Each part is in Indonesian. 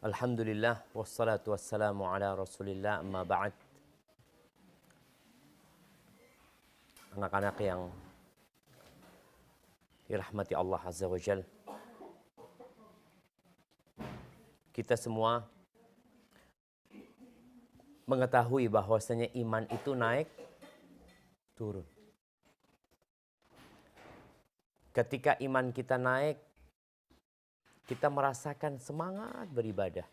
Alhamdulillah wassalatu wassalamu ala Rasulillah amma ba'd. Anak-anak yang dirahmati Allah Azza wa Jal, kita semua mengetahui bahwasanya iman itu naik turun. Ketika iman kita naik, kita merasakan semangat beribadah.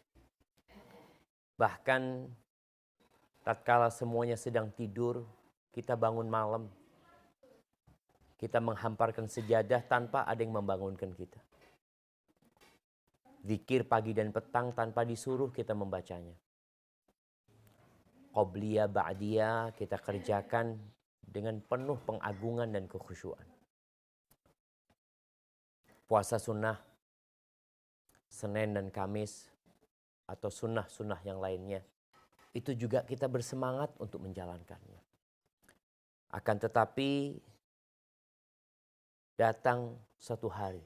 Bahkan tatkala semuanya sedang tidur, kita bangun malam. Kita menghamparkan sejadah tanpa ada yang membangunkan kita. Zikir pagi dan petang tanpa disuruh kita membacanya. Qobliyah, ba'diyah kita kerjakan dengan penuh pengagungan dan kekhusyuan. Puasa sunnah, Senin dan Kamis, atau sunnah-sunnah yang lainnya, itu juga kita bersemangat untuk menjalankannya. Akan tetapi, datang suatu hari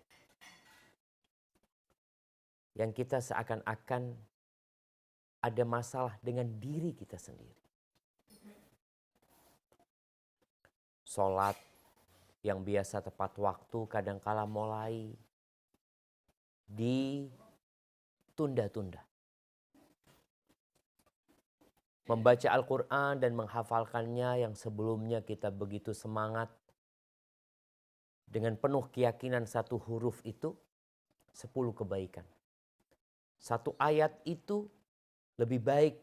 yang kita seakan-akan ada masalah dengan diri kita sendiri. Sholat yang biasa tepat waktu kadangkala mulai ditunda-tunda. Membaca Al-Quran dan menghafalkannya yang sebelumnya kita begitu semangat, dengan penuh keyakinan satu huruf itu 10 kebaikan. Satu ayat itu lebih baik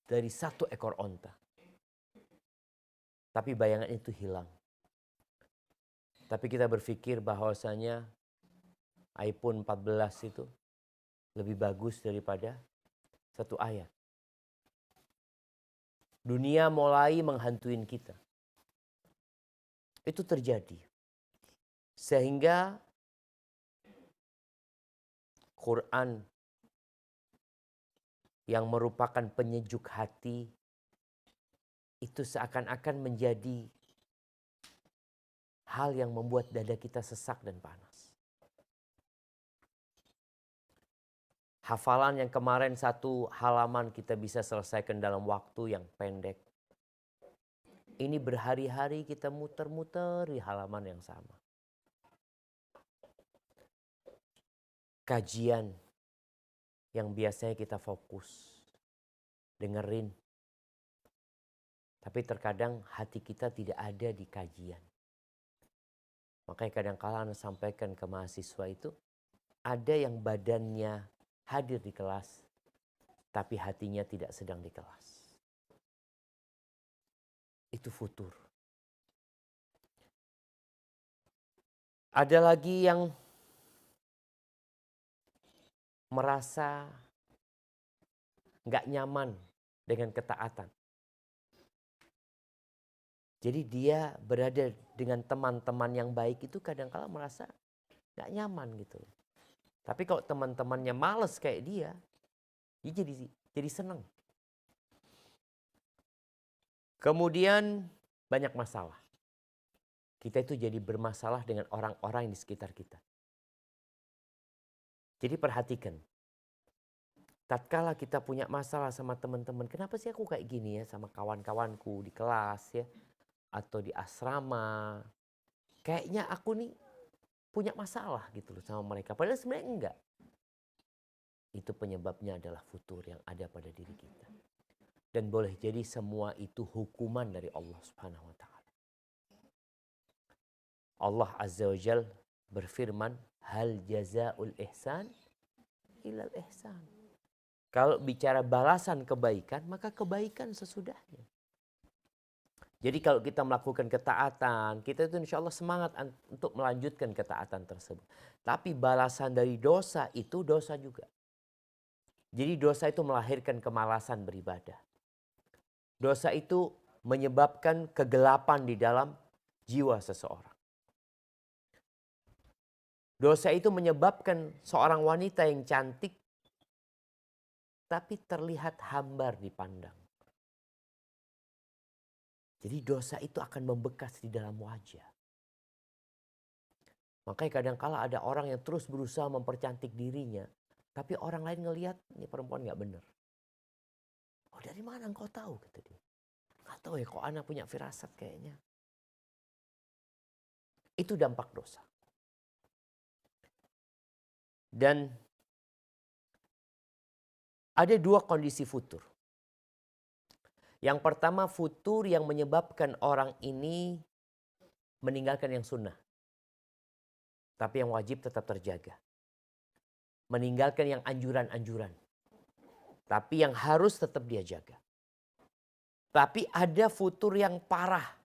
dari 1 ekor onta. Tapi bayangan itu hilang. Tapi kita berpikir bahwasanya iPhone 14 itu lebih bagus daripada 1 ayat. Dunia mulai menghantuin kita. Itu terjadi. Sehingga Quran yang merupakan penyejuk hati itu seakan-akan menjadi hal yang membuat dada kita sesak dan panas. Hafalan yang kemarin 1 halaman kita bisa selesaikan dalam waktu yang pendek. Ini berhari-hari kita muter-muter di halaman yang sama. Kajian yang biasanya kita fokus, dengerin. Tapi terkadang hati kita tidak ada di kajian. Makanya kadang-kala Anda sampaikan ke mahasiswa itu, ada yang badannya hadir di kelas, tapi hatinya tidak sedang di kelas. Itu futur. Ada lagi yang merasa nggak nyaman dengan ketaatan. Jadi dia berada dengan teman-teman yang baik itu kadang-kala merasa nggak nyaman gitu. Tapi kalau teman-temannya males kayak dia jadi senang. Kemudian banyak masalah. Kita itu jadi bermasalah dengan orang-orang di sekitar kita. Jadi perhatikan. Tatkala kita punya masalah sama teman-teman, kenapa sih aku kayak gini ya sama kawan-kawanku di kelas ya, atau di asrama. Kayaknya aku nih punya masalah gitu loh sama mereka. Padahal sebenarnya enggak. Itu penyebabnya adalah futur yang ada pada diri kita. Dan boleh jadi semua itu hukuman dari Allah Subhanahu wa Ta'ala. Allah Azza wa Jal berfirman, hal jazaul ihsan ilal ihsan. Kalau bicara balasan kebaikan, maka kebaikan sesudahnya. Jadi kalau kita melakukan ketaatan, kita itu insya Allah semangat untuk melanjutkan ketaatan tersebut. Tapi balasan dari dosa itu dosa juga. Jadi dosa itu melahirkan kemalasan beribadah. Dosa itu menyebabkan kegelapan di dalam jiwa seseorang. Dosa itu menyebabkan seorang wanita yang cantik tapi terlihat hambar dipandang. Jadi dosa itu akan membekas di dalam wajah. Makanya kadang-kala ada orang yang terus berusaha mempercantik dirinya. Tapi orang lain ngelihat ini perempuan nggak benar. Oh, dari mana engkau tahu? Kata dia. Nggak tahu ya, kok anak punya firasat kayaknya. Itu dampak dosa. Dan ada dua kondisi futur. Yang pertama, futur yang menyebabkan orang ini meninggalkan yang sunnah. Tapi yang wajib tetap terjaga. Meninggalkan yang anjuran-anjuran. Tapi yang harus tetap dia jaga. Tapi ada futur yang parah.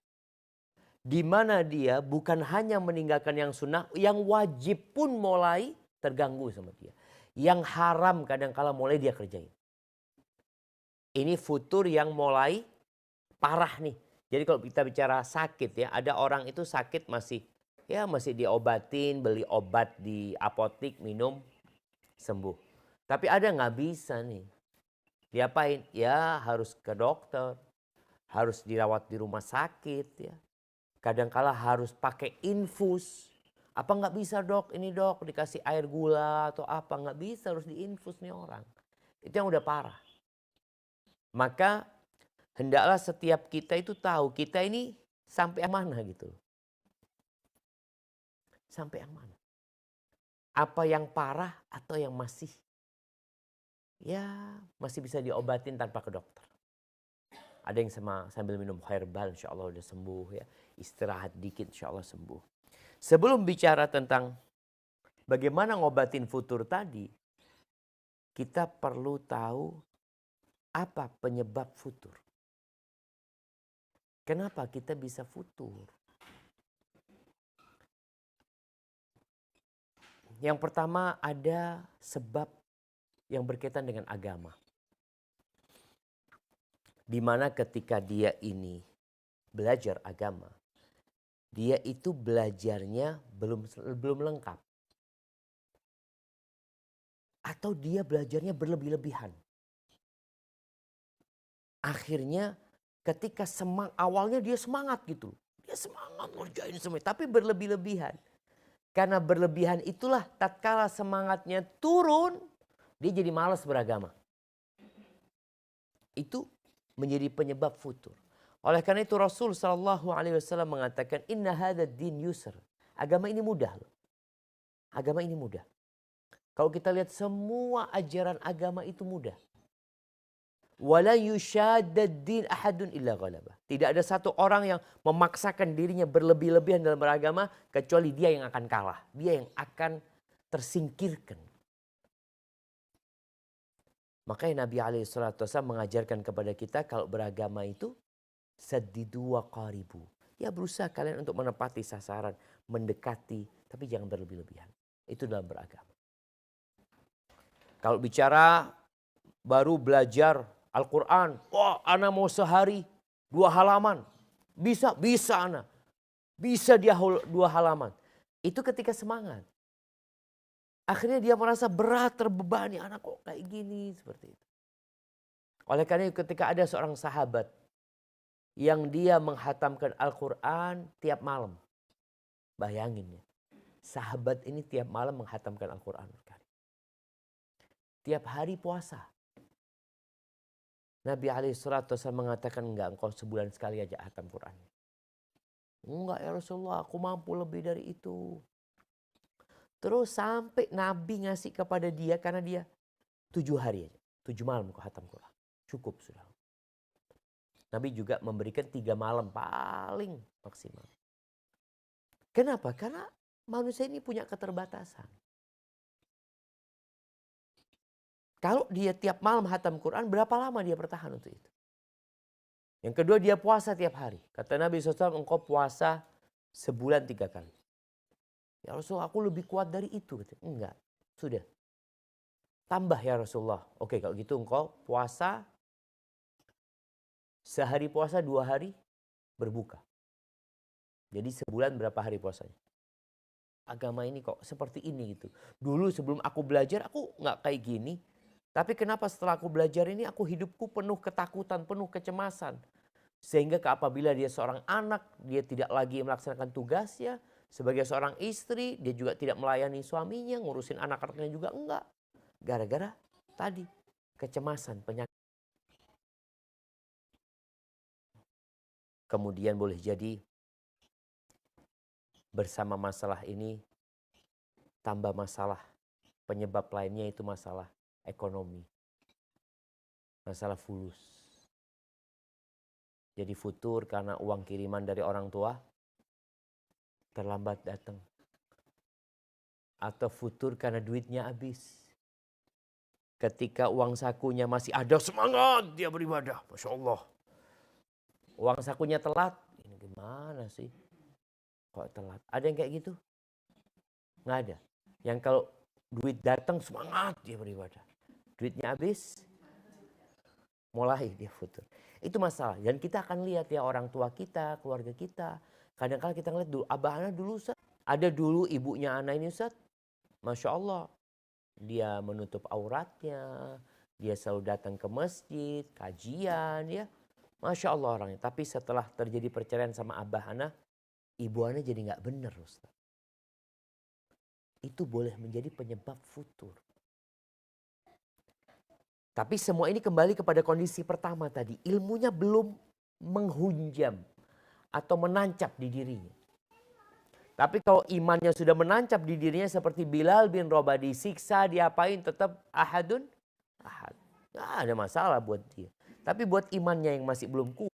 Di mana dia bukan hanya meninggalkan yang sunnah, yang wajib pun mulai terganggu sama dia. Yang haram kadang-kala mulai dia kerjain. Ini futur yang mulai parah nih. Jadi kalau kita bicara sakit ya, ada orang itu sakit masih diobatin, beli obat di apotik, minum, sembuh. Tapi ada nggak bisa nih. Diapain? Ya harus ke dokter, harus dirawat di rumah sakit ya. Kadang-kala harus pakai infus. Apa nggak bisa dok? Ini dok dikasih air gula atau apa? Nggak bisa, harus diinfus nih orang. Itu yang udah parah. Maka hendaklah setiap kita itu tahu kita ini sampai yang mana gitu. Sampai yang mana? Apa yang parah atau yang masih masih bisa diobatin tanpa ke dokter. Ada yang sambil minum herbal insya Allah udah sembuh ya. Istirahat dikit insya Allah sembuh. Sebelum bicara tentang bagaimana ngobatin futur tadi, kita perlu tahu apa penyebab futur. Kenapa kita bisa futur? Yang pertama ada sebab yang berkaitan dengan agama. Di mana ketika dia ini belajar agama, dia itu belajarnya belum lengkap. Atau dia belajarnya berlebih-lebihan. Akhirnya ketika awalnya dia semangat gitu. Dia semangat ngerjain semua, tapi berlebih-lebihan. Karena berlebihan itulah tatkala semangatnya turun, dia jadi malas beragama. Itu menjadi penyebab futur. Oleh karena itu Rasul SAW mengatakan inna hadha din yusr. Agama ini mudah loh. Agama ini mudah. Kalau kita lihat semua ajaran agama itu mudah. Wala yushaddad din ahadun illa ghalabah. Tidak ada satu orang yang memaksakan dirinya berlebih-lebihan dalam beragama kecuali dia yang akan kalah. Dia yang akan tersingkirkan. Makanya Nabi SAW mengajarkan kepada kita kalau beragama itu saddidu wa qaribu. Ya berusaha kalian untuk menepati sasaran, mendekati, tapi jangan berlebih-lebihan. Itu dalam beragama. Kalau bicara baru belajar Al-Quran, wah ana mau sehari 2 halaman. Bisa ana. Bisa dia 2 halaman. Itu ketika semangat. Akhirnya dia merasa berat, terbebani. Anak kok kayak gini, seperti itu. Oleh karena itu ketika ada seorang sahabat yang dia menghatamkan Al-Quran tiap malam. Bayangin ya. Sahabat ini tiap malam menghatamkan Al-Quran. Tiap hari puasa. Nabi SAW mengatakan enggak, engkau sebulan sekali aja hatam Quran. Enggak ya Rasulullah, aku mampu lebih dari itu. Terus sampai Nabi ngasih kepada dia karena dia 7 hari aja. 7 malam kau hatam Quran. Cukup sudah. Nabi juga memberikan 3 malam paling maksimal. Kenapa? Karena manusia ini punya keterbatasan. Kalau dia tiap malam hatam Quran, berapa lama dia bertahan untuk itu? Yang kedua dia puasa tiap hari. Kata Nabi SAW, engkau puasa sebulan 3 kali. Ya Rasulullah aku lebih kuat dari itu. Enggak, sudah. Tambah ya Rasulullah. Oke kalau gitu engkau puasa. Sehari puasa 2 hari berbuka. Jadi sebulan berapa hari puasanya? Agama ini kok seperti ini gitu. Dulu sebelum aku belajar aku enggak kayak gini. Tapi kenapa setelah aku belajar ini aku hidupku penuh ketakutan, penuh kecemasan. Sehingga apabila dia seorang anak, dia tidak lagi melaksanakan tugasnya. Sebagai seorang istri, dia juga tidak melayani suaminya, ngurusin anak-anaknya juga enggak. Gara-gara tadi kecemasan, penyakit. Kemudian boleh jadi bersama masalah ini tambah masalah. Penyebab lainnya itu masalah ekonomi. Masalah fulus. Jadi futur karena uang kiriman dari orang tua terlambat datang. Atau futur karena duitnya habis. Ketika uang sakunya masih ada, semangat dia beribadah. Masya Allah. Uang sakunya telat. Ini gimana sih? Kok telat? Ada yang kayak gitu? Nggak ada. Yang kalau duit datang semangat dia beribadah. Duitnya habis, mulai dia futur. Itu masalah. Dan kita akan lihat ya orang tua kita, keluarga kita. Kadang-kadang kita ngeliat dulu, abah anak dulu Ustaz. Ada dulu ibunya anak ini Ustaz. Masya Allah. Dia menutup auratnya. Dia selalu datang ke masjid, kajian ya. Masya Allah orangnya. Tapi setelah terjadi perceraian sama abah anak, ibu anak jadi nggak benar Ustaz. Itu boleh menjadi penyebab futur. Tapi semua ini kembali kepada kondisi pertama tadi. Ilmunya belum menghunjam atau menancap di dirinya. Tapi kalau imannya sudah menancap di dirinya seperti Bilal bin Rabah, disiksa, diapain tetap ahadun ahad. Nggak ada masalah buat dia. Tapi buat imannya yang masih belum kuat.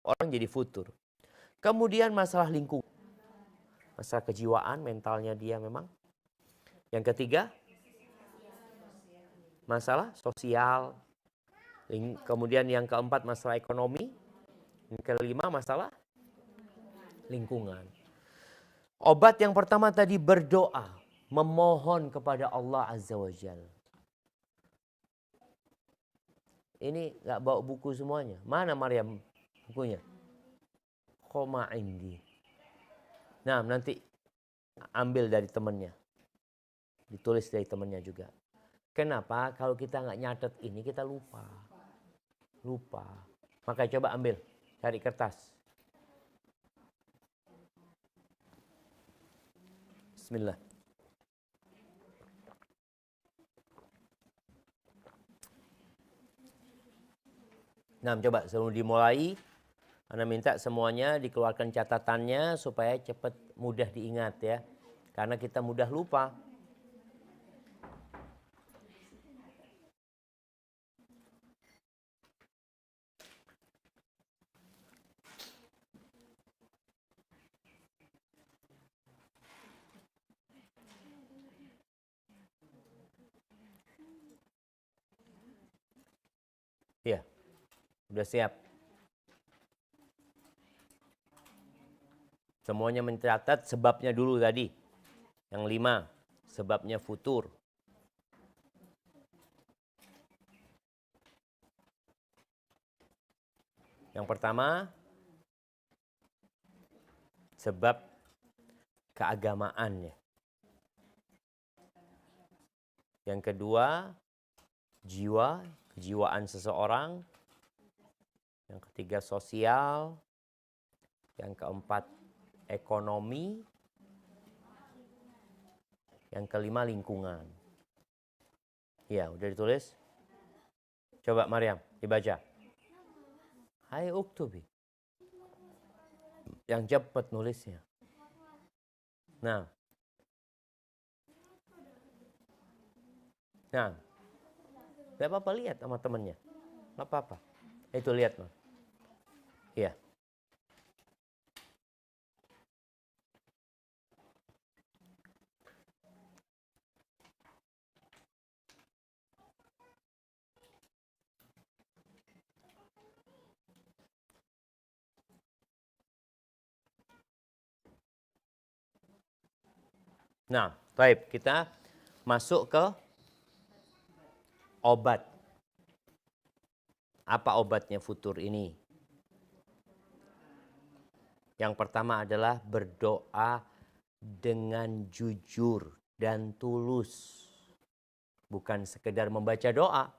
Orang jadi futur. Kemudian masalah lingkungan. Masalah kejiwaan, mentalnya dia memang. Yang ketiga, masalah sosial. Kemudian yang keempat masalah ekonomi. Yang kelima masalah lingkungan. Obat yang pertama tadi berdoa. Memohon kepada Allah Azza wa Jalla. Ini gak bawa buku semuanya. Mana Maryam bukunya? Qoma indi. Nah nanti ambil dari temannya. Ditulis dari temannya juga. Kenapa? Kalau kita nggak nyatet ini kita lupa. Lupa. Makanya coba ambil. Cari kertas. Bismillah. Nah coba sebelum dimulai. Anda minta semuanya dikeluarkan catatannya supaya cepat mudah diingat ya. Karena kita mudah lupa. Ya, udah siap. Semuanya mencatat sebabnya dulu tadi. Yang 5, sebabnya futur. Yang pertama, sebab keagamaannya. Yang kedua, jiwa, kejiwaan seseorang. Yang ketiga, sosial. Yang keempat, ekonomi. Yang kelima, lingkungan. Ya, udah ditulis? Coba Maryam, dibaca. Hai uktubi. Yang cepat nulisnya. Nah. Gak apa-apa, lihat sama temennya. Gak apa-apa. Itu lihat, Mas. Iya. Nah, baik, kita masuk ke obat. Apa obatnya futur ini? Yang pertama adalah berdoa dengan jujur dan tulus. Bukan sekedar membaca doa,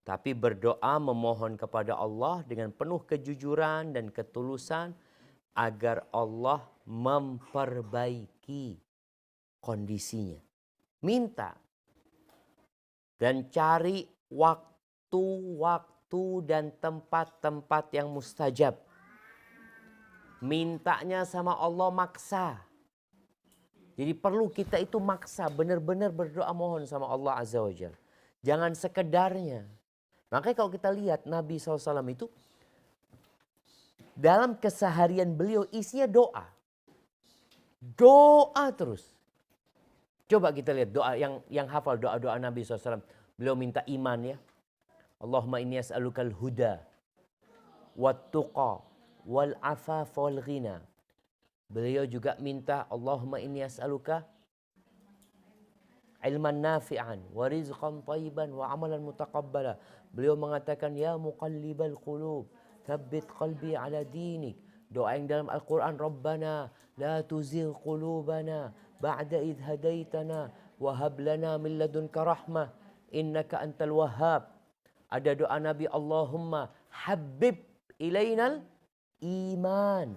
tapi berdoa memohon kepada Allah dengan penuh kejujuran dan ketulusan agar Allah memperbaiki kondisinya. Minta dan cari waktu-waktu dan tempat-tempat yang mustajab. Mintanya sama Allah maksa. Jadi perlu kita itu maksa, benar-benar berdoa mohon sama Allah Azza wa Jalla. Jangan sekedarnya. Makanya kalau kita lihat Nabi SAW itu dalam keseharian beliau isinya doa. Doa terus. Coba kita lihat doa yang hafal doa-doa Nabi SAW. Beliau minta iman ya. Allahumma inni as'alukal huda wat tuqa wal afaf wal ghina. Beliau juga minta Allahumma inni as'aluka ilman nafi'an wa rizqan thayyiban wa amalan mutaqabbala. Beliau mengatakan ya muqallibal qulub tsabbit qalbi ala dinik. Doa yang dalam Al-Qur'an, Rabbana la tuzigh qulubana ba'da idh hadaitana wa hab lana min ladunka rahmah innaka antal wahhab. Ada doa Nabi, Allahumma habib ilainal iman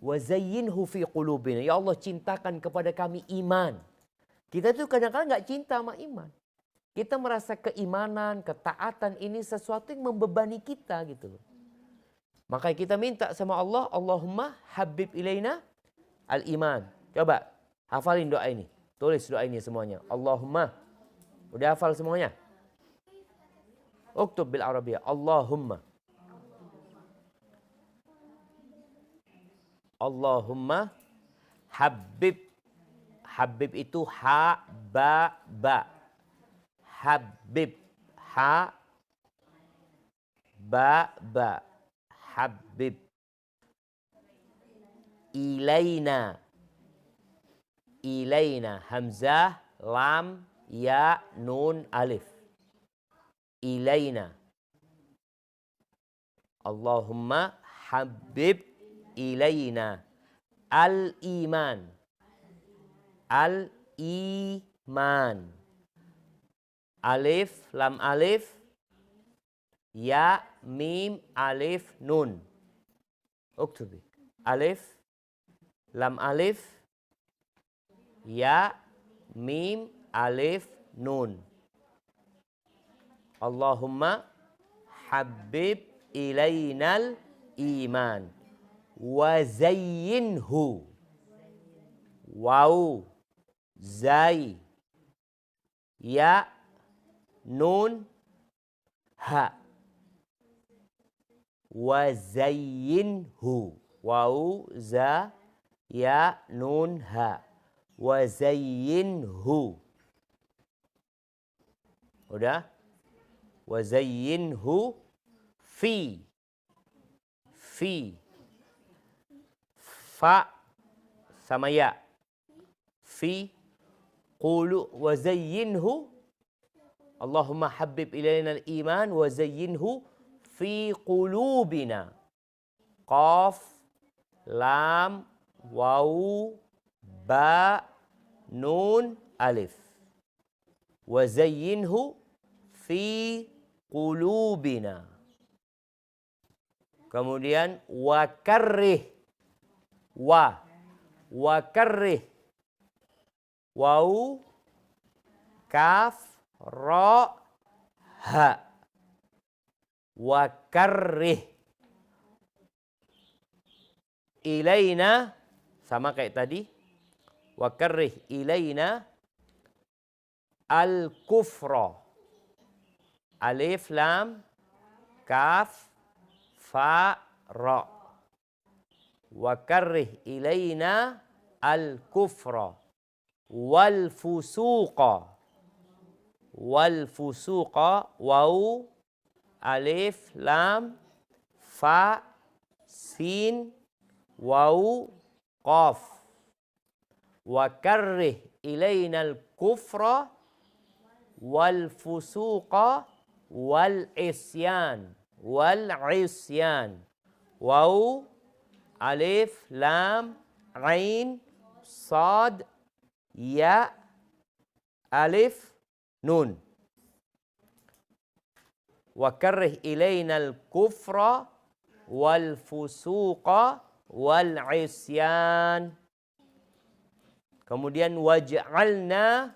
wa zayyinhu fi qulubina. Ya Allah, cintakan kepada kami iman. Kita tuh kadang-kadang nggak cinta sama iman. Kita merasa keimanan, ketaatan ini sesuatu yang membebani kita gitu loh. Makanya kita minta sama Allah, Allahumma habib ilaina al-iman. Coba hafalin doa ini. Tulis doa ini semuanya. Allahumma. Udah hafal semuanya? Uktub bil Arabiyah. Allahumma. Allahumma habib. Habib itu ha ba ba. Habib ha ba ba. Habib ilaina. Ilaina hamzah lam ya nun alif. Ilaina. Allahumma habib ilaina al-iman. Al-iman. Alif, lam alif, ya, mim, alif, nun. Uktubi. Alif, lam alif, ya, mim, alif, nun. Allahumma habib ilainal iman wa zayyinhu. Waw, zai, ya, nun, ha. Wa zayyinhu. Waw, za, ya, nun, ha. Wa zayyinhu. Udah? Wa zayyinhu fi. Fi. Fa sama ya. Fi qulu wa zayyinhu. Allahumma habib ilaina al-iman wa zayyinhu fi qulubina. Qaf, lam, waw, ba, nun, alif. Wa zayyinhu fi qulubina. Kemudian wa karrih. Wa karrih. Waw, kaf, ra, ha. Wa karrih ilaina, sama kayak tadi. Wa karrih ilaina al-kufra. Alif, lam, kaf, fa, ra. Wa karrih ilaina al-kufra wal fusuqa. Wal fusuqa, waw, alif, lam, fa, sin, waw, qaf. Wa karrih ilaina al-kufra wal fusuqa wal isyan. Wal isyan. Waw, alif, lam, ain, sad, ya, alif, nun. Wa karrih ilaina al-kufra wal fusuqa wal isyan. Kemudian waj'alna,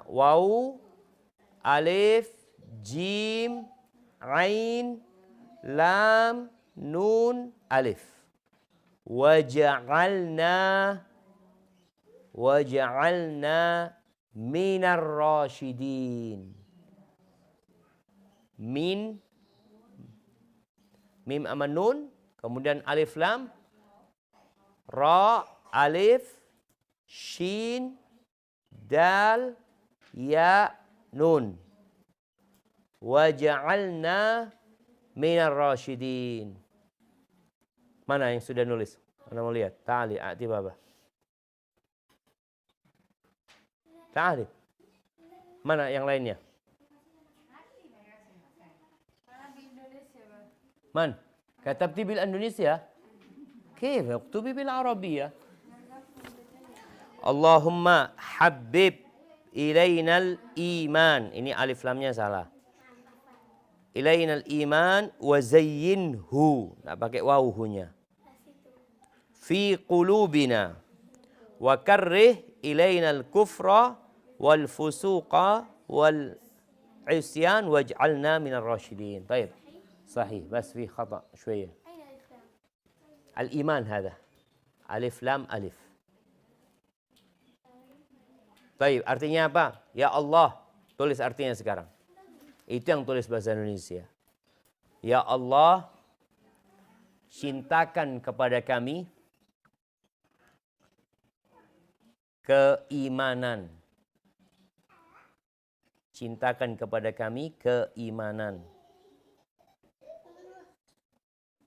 waw, alif, jim, ain, lam, nun, alif. Waj'alna minar rasyidin. Mim sama nun, kemudian alif lam, ra, alif, shin, dal, ya, nun. Waj'alna minar rasyidin. Mana yang sudah nulis? Mana mau lihat? Ta'ali, a'ti baba. Ta'ali. Mana yang lainnya? Man? Katabti bil Indonesia? Kif uktubi bil Arabiyah? Allahumma habib ilainal iman. Ini alif lamnya salah. Ilainal iman wa zayyinhu. Nggak pakai wawuhunya. Fi qulubina. Wa karrih ilainal kufra wal fusuqa wal isyan waj'alna minar rasyidin. Baik. صحيح بس في خطأ شوية. الإيمان هذا ألف لام ألف. طيب artinya apa? Ya Allah, tulis artinya sekarang. Itu yang tulis bahasa Indonesia. Ya Allah, cintakan kepada kami keimanan. Cintakan kepada kami keimanan.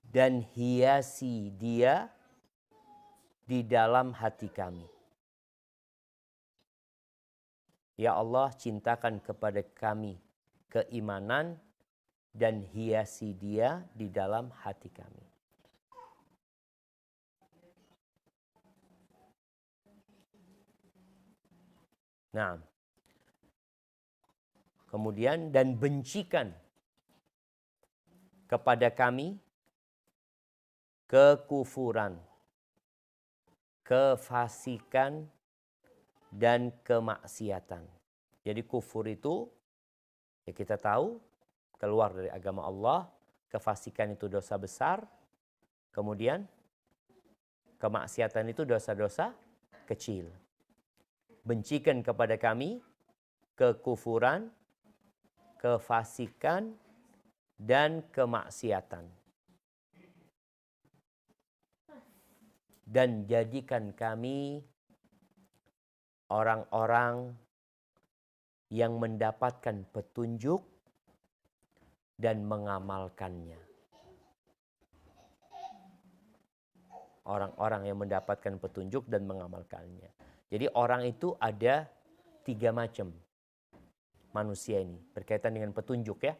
Dan hiasi dia di dalam hati kami. Ya Allah, cintakan kepada kami keimanan dan hiasi dia di dalam hati kami. Nah, kemudian dan bencikan kepada kami kekufuran, kefasikan, dan kemaksiatan. Jadi kufur itu, ya kita tahu, keluar dari agama Allah. Kefasikan itu dosa besar. Kemudian kemaksiatan itu dosa-dosa kecil. Bencikan kepada kami kekufuran, kefasikan, dan kemaksiatan. Dan jadikan kami orang-orang yang mendapatkan petunjuk dan mengamalkannya. Orang-orang yang mendapatkan petunjuk dan mengamalkannya. Jadi orang itu ada 3 macam manusia ini berkaitan dengan petunjuk ya.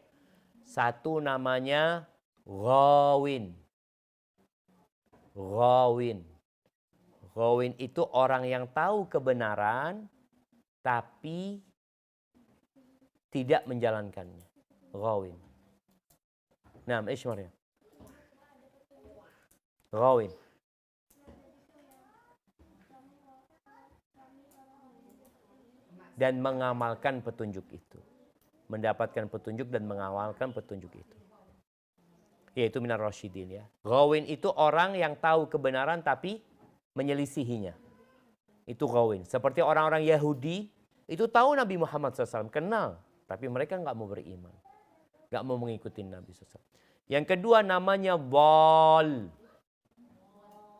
Satu namanya ghawin. Ghawin. Ghawin itu orang yang tahu kebenaran tapi tidak menjalankannya. Ghawin. Nah, Ismail. Ghawin. Dan mengamalkan petunjuk itu. Mendapatkan petunjuk dan mengamalkan petunjuk itu. Yaitu minar rasyidin ya. Ghawin itu orang yang tahu kebenaran tapi menyelisihinya. Itu ghawin. Seperti orang-orang Yahudi itu tahu Nabi Muhammad SAW, kenal. Tapi mereka nggak mau beriman. Nggak mau mengikuti Nabi SAW. Yang kedua namanya bal.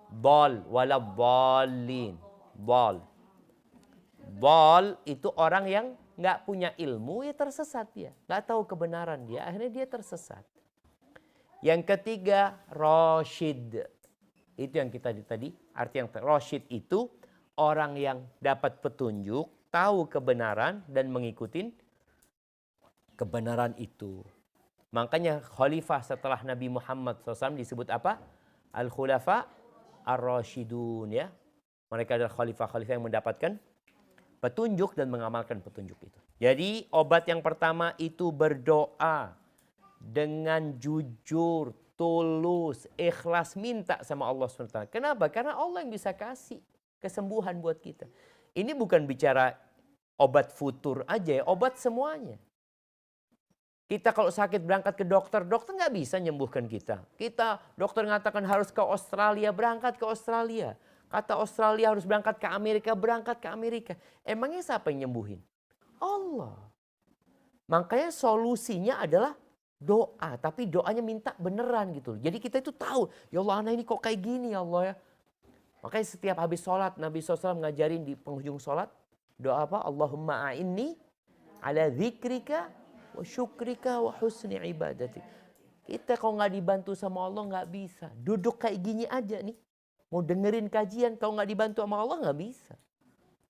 Bal, wala balin. Bal. Bal itu orang yang nggak punya ilmu, ya tersesat dia. Nggak tahu kebenaran dia, akhirnya dia tersesat. Yang ketiga, rasyid. Itu yang kita tadi, arti yang rasyid itu orang yang dapat petunjuk, tahu kebenaran dan mengikuti kebenaran itu. Makanya khalifah setelah Nabi Muhammad SAW disebut apa? Al-Khulafa Ar-Rasyidun ya. Mereka adalah khalifah-khalifah yang mendapatkan petunjuk dan mengamalkan petunjuk itu. Jadi obat yang pertama itu berdoa dengan jujur, tulus, ikhlas, minta sama Allah SWT. Kenapa? Karena Allah yang bisa kasih kesembuhan buat kita. Ini bukan bicara obat futur aja ya, obat semuanya. Kita kalau sakit berangkat ke dokter, dokter nggak bisa menyembuhkan kita. Dokter mengatakan harus ke Australia, berangkat ke Australia. Kata Australia harus berangkat ke Amerika, berangkat ke Amerika. Emangnya siapa yang nyembuhin? Allah. Makanya solusinya adalah doa. Tapi doanya minta beneran gitu. Jadi kita itu tahu, ya Allah anak ini kok kayak gini ya Allah ya. Makanya setiap habis sholat, Nabi SAW ngajarin di penghujung sholat. Doa apa? Allahumma a'inni ala dzikrika wa syukrika wa husni ibadati. Kita kalau nggak dibantu sama Allah nggak bisa. Duduk kayak gini aja nih. Mau dengerin kajian, kalau nggak dibantu sama Allah nggak bisa.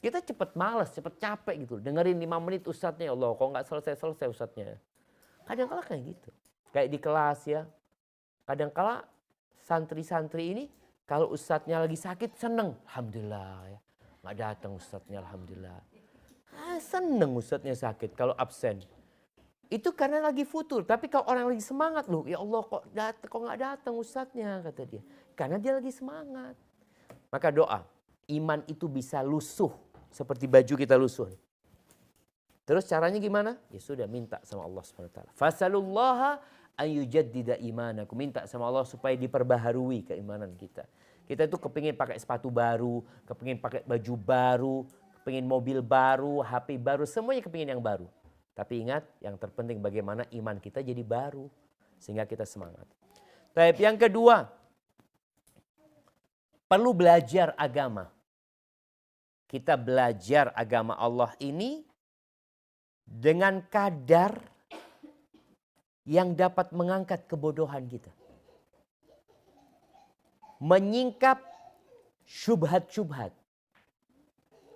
Kita cepet malas, cepet capek gitu. Dengerin 5 menit ustadznya, ya Allah kalau nggak selesai-selesai ustadznya. Kadang-kala kayak gitu. Kayak di kelas ya. Kadang-kala santri-santri ini, kalau ustadznya lagi sakit seneng. Alhamdulillah ya. Nggak datang ustadznya, alhamdulillah. Seneng ustadznya sakit kalau absen. Itu karena lagi futur. Tapi kalau orang lagi semangat loh, ya Allah kok nggak datang ustadznya, kata dia. Karena dia lagi semangat. Maka doa, iman itu bisa lusuh. Seperti baju kita lusuh. Terus caranya gimana? Ya sudah minta sama Allah SWT. Fasalullaha ayyujaddida imanakum. Minta sama Allah supaya diperbaharui keimanan kita. Kita itu kepingin pakai sepatu baru, kepingin pakai baju baru, kepingin mobil baru, HP baru, semuanya kepingin yang baru. Tapi ingat, yang terpenting bagaimana iman kita jadi baru. Sehingga kita semangat. Tapi yang kedua, perlu belajar agama. Kita belajar agama Allah ini dengan kadar yang dapat mengangkat kebodohan kita. Menyingkap syubhat-syubhat.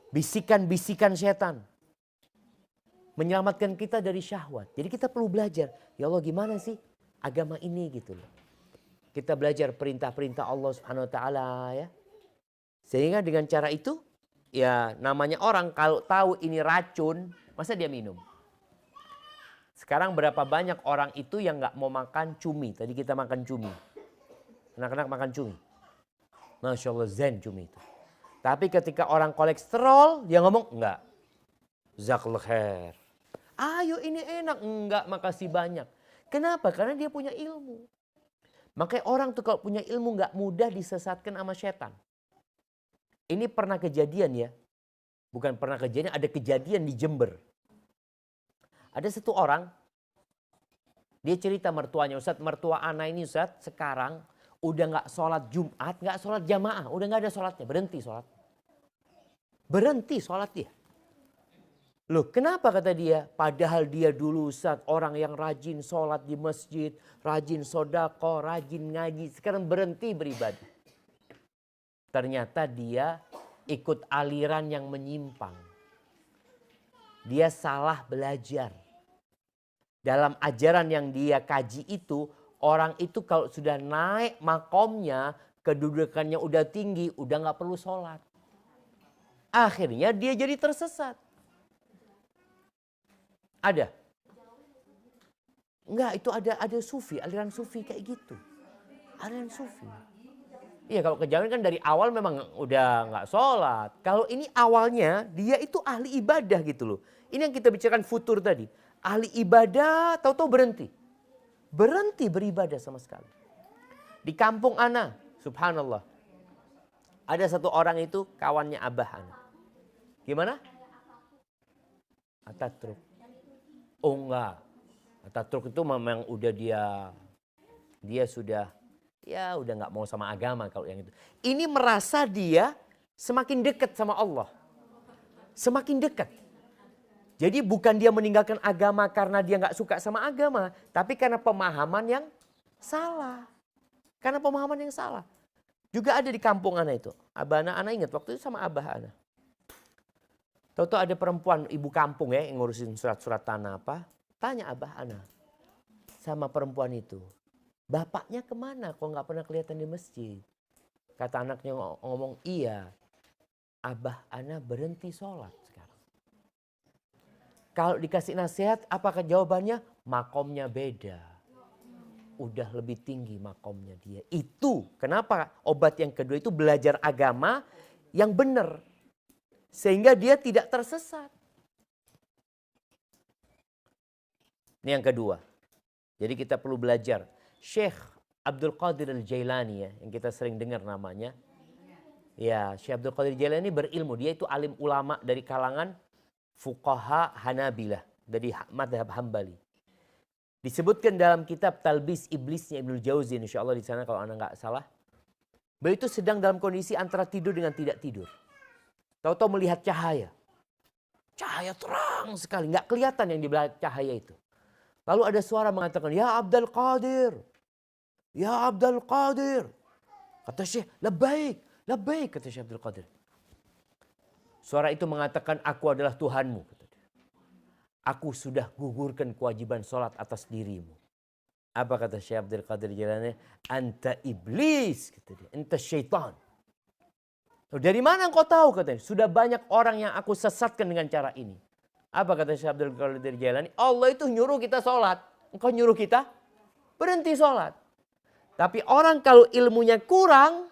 Bisikan-bisikan setan. Menyelamatkan kita dari syahwat. Jadi kita perlu belajar. Ya Allah gimana sih agama ini gitu loh. Kita belajar perintah-perintah Allah Subhanahu wa taala ya. Sehingga dengan cara itu ya namanya orang kalau tahu ini racun, masa dia minum? Sekarang berapa banyak orang itu yang nggak mau makan cumi. Tadi kita makan cumi. Anak-anak makan cumi. Masya Allah zen cumi itu. Tapi ketika orang kolesterol dia ngomong enggak. Jazakallah khair. Ayo ini enak. Enggak makasih banyak. Kenapa? Karena dia punya ilmu. Makanya orang tuh kalau punya ilmu nggak mudah disesatkan sama setan. Ini pernah kejadian ya. Bukan pernah kejadian, ada kejadian di Jember. Ada satu orang, dia cerita mertuanya, Ustadz mertua anak ini Ustadz sekarang udah nggak sholat Jumat, nggak sholat jamaah, udah nggak ada sholatnya, berhenti sholat. Berhenti sholat dia. Loh kenapa kata dia? Padahal dia dulu Ustadz orang yang rajin sholat di masjid, rajin sodako, rajin ngaji. Sekarang berhenti beribadah. Ternyata dia ikut aliran yang menyimpang. Dia salah belajar. Dalam ajaran yang dia kaji itu, orang itu kalau sudah naik makomnya, kedudukannya udah tinggi, udah gak perlu sholat. Akhirnya dia jadi tersesat. Ada? Enggak, itu ada sufi, aliran sufi kayak gitu. Aliran sufi. Iya kalau kejauhan kan dari awal memang udah nggak sholat. Kalau ini awalnya dia itu ahli ibadah gitu loh. Ini yang kita bicarakan futur tadi. Ahli ibadah tahu-tahu berhenti. berhenti beribadah sama sekali. Di kampung ana, subhanallah, ada satu orang itu kawannya abah ana. Gimana? Ataturk. Oh enggak. Ataturk itu memang udah dia sudah ya udah nggak mau sama agama kalau yang itu. Ini merasa dia semakin dekat sama Allah. Semakin dekat. Jadi bukan dia meninggalkan agama karena dia nggak suka sama agama, tapi karena pemahaman yang salah. Karena pemahaman yang salah. Juga ada di kampung ana itu. Abah ana ingat waktu itu sama abah ana. Tahu-tahu ada perempuan ibu kampung ya yang ngurusin surat-surat tanah apa. Tanya abah ana sama perempuan itu. Bapaknya kemana kok nggak pernah kelihatan di masjid? Kata anaknya ngomong, iya. Abah ana berhenti sholat sekarang. Kalau dikasih nasihat, apakah jawabannya? Makomnya beda. Udah lebih tinggi makomnya dia. Itu kenapa obat yang kedua itu belajar agama yang benar. Sehingga dia tidak tersesat. Ini yang kedua. Jadi kita perlu belajar. Syekh Abdul Qadir Al-Jailani ya, yang kita sering dengar namanya. Ya, Syekh Abdul Qadir Al-Jailani berilmu. Dia itu alim ulama dari kalangan fuqaha Hanabilah. Dari madhab Hambali. Disebutkan dalam kitab Talbis Iblisnya Ibnul Jauzi. Insya Allah di sana kalau anda nggak salah. Beliau itu sedang dalam kondisi antara tidur dengan tidak tidur. Tahu-tahu melihat cahaya. Cahaya terang sekali. Nggak kelihatan yang di belakang cahaya itu. Lalu ada suara mengatakan, ya Abdul Qadir. Ya Abdul Qadir. Kata Syekh, labbaik. Labbaik, kata Syekh Abdul Qadir. Suara itu mengatakan, aku adalah Tuhanmu. Kata dia. Aku sudah gugurkan kewajiban sholat atas dirimu. Apa kata Syekh Abdul Qadir Jailani? Anta iblis. Kata dia. Anta syaitan. Dari mana engkau tahu? Katanya. Sudah banyak orang yang aku sesatkan dengan cara ini. Apa kata Syekh Abdul Qadir Jailani? Allah itu nyuruh kita sholat. Engkau nyuruh kita berhenti sholat. Tapi orang kalau ilmunya kurang,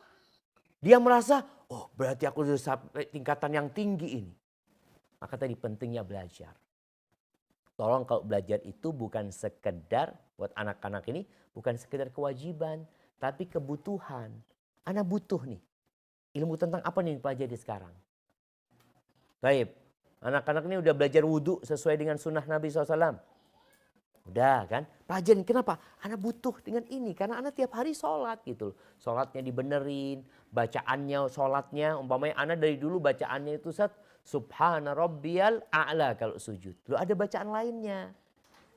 dia merasa, oh berarti aku sudah sampai tingkatan yang tinggi ini. Maka tadi pentingnya belajar. Tolong kalau belajar itu bukan sekedar, buat anak-anak ini, bukan sekedar kewajiban, tapi kebutuhan. Anak butuh nih. Ilmu tentang apa nih yang pelajari sekarang? Baik, anak-anak ini udah belajar wudhu sesuai dengan sunnah Nabi SAW. Udah kan? Pelajarin kenapa? Anak butuh dengan ini. Karena anak tiap hari sholat gitu. Sholatnya dibenerin. Bacaannya, sholatnya. Umpamanya anak dari dulu bacaannya itu Subhana Rabbiyal A'la kalau sujud. Loh ada bacaan lainnya.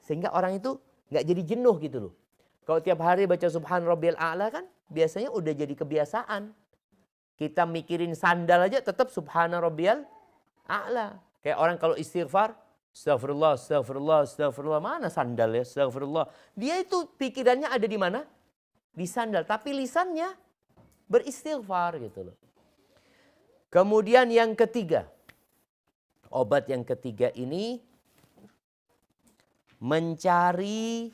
Sehingga orang itu gak jadi jenuh gitu loh. Kalau tiap hari baca Subhana Rabbiyal A'la kan biasanya udah jadi kebiasaan. Kita mikirin sandal aja tetap Subhana Rabbiyal A'la. Kayak orang kalau istighfar. Astagfirullah, astagfirullah, astagfirullah. Mana sandal ya? Astagfirullah. Dia itu pikirannya ada di mana? Di sandal. Tapi lisannya beristighfar gitu loh. Kemudian yang ketiga. Obat yang ketiga ini. Mencari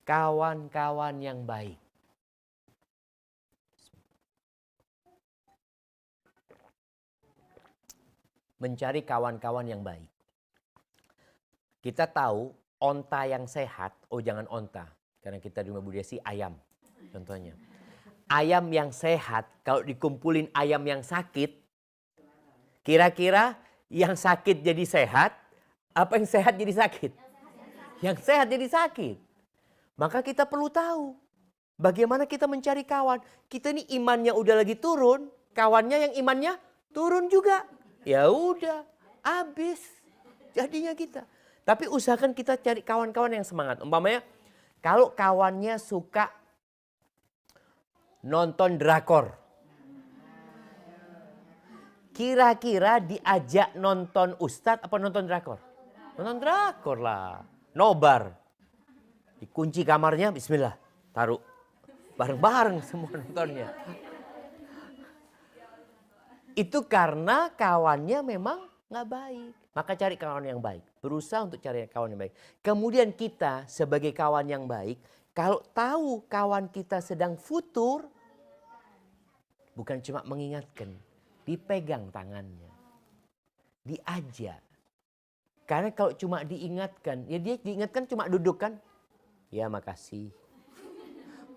kawan-kawan yang baik. Mencari kawan-kawan yang baik. Kita tahu onta yang sehat, oh jangan onta. Karena kita di rumah Bu Desi ayam contohnya. Ayam yang sehat, kalau dikumpulin ayam yang sakit, kira-kira yang sakit jadi sehat, apa yang sehat jadi sakit? Yang sehat jadi sakit. Maka kita perlu tahu bagaimana kita mencari kawan. Kita ini imannya udah lagi turun, kawannya yang imannya turun juga. Ya udah, habis jadinya kita. Tapi usahakan kita cari kawan-kawan yang semangat. Umpamanya kalau kawannya suka nonton drakor. Kira-kira diajak nonton ustadz apa nonton drakor? Nonton drakor lah. Nobar. Dikunci kamarnya, bismillah. Taruh. Bareng-bareng semua nontonnya. Itu karena kawannya memang nggak baik. Maka cari kawan yang baik. Berusaha untuk cari kawan yang baik. Kemudian kita sebagai kawan yang baik. Kalau tahu kawan kita sedang futur. Bukan cuma mengingatkan. Dipegang tangannya. Diajak. Karena kalau cuma diingatkan. Ya dia diingatkan cuma duduk kan. Ya makasih.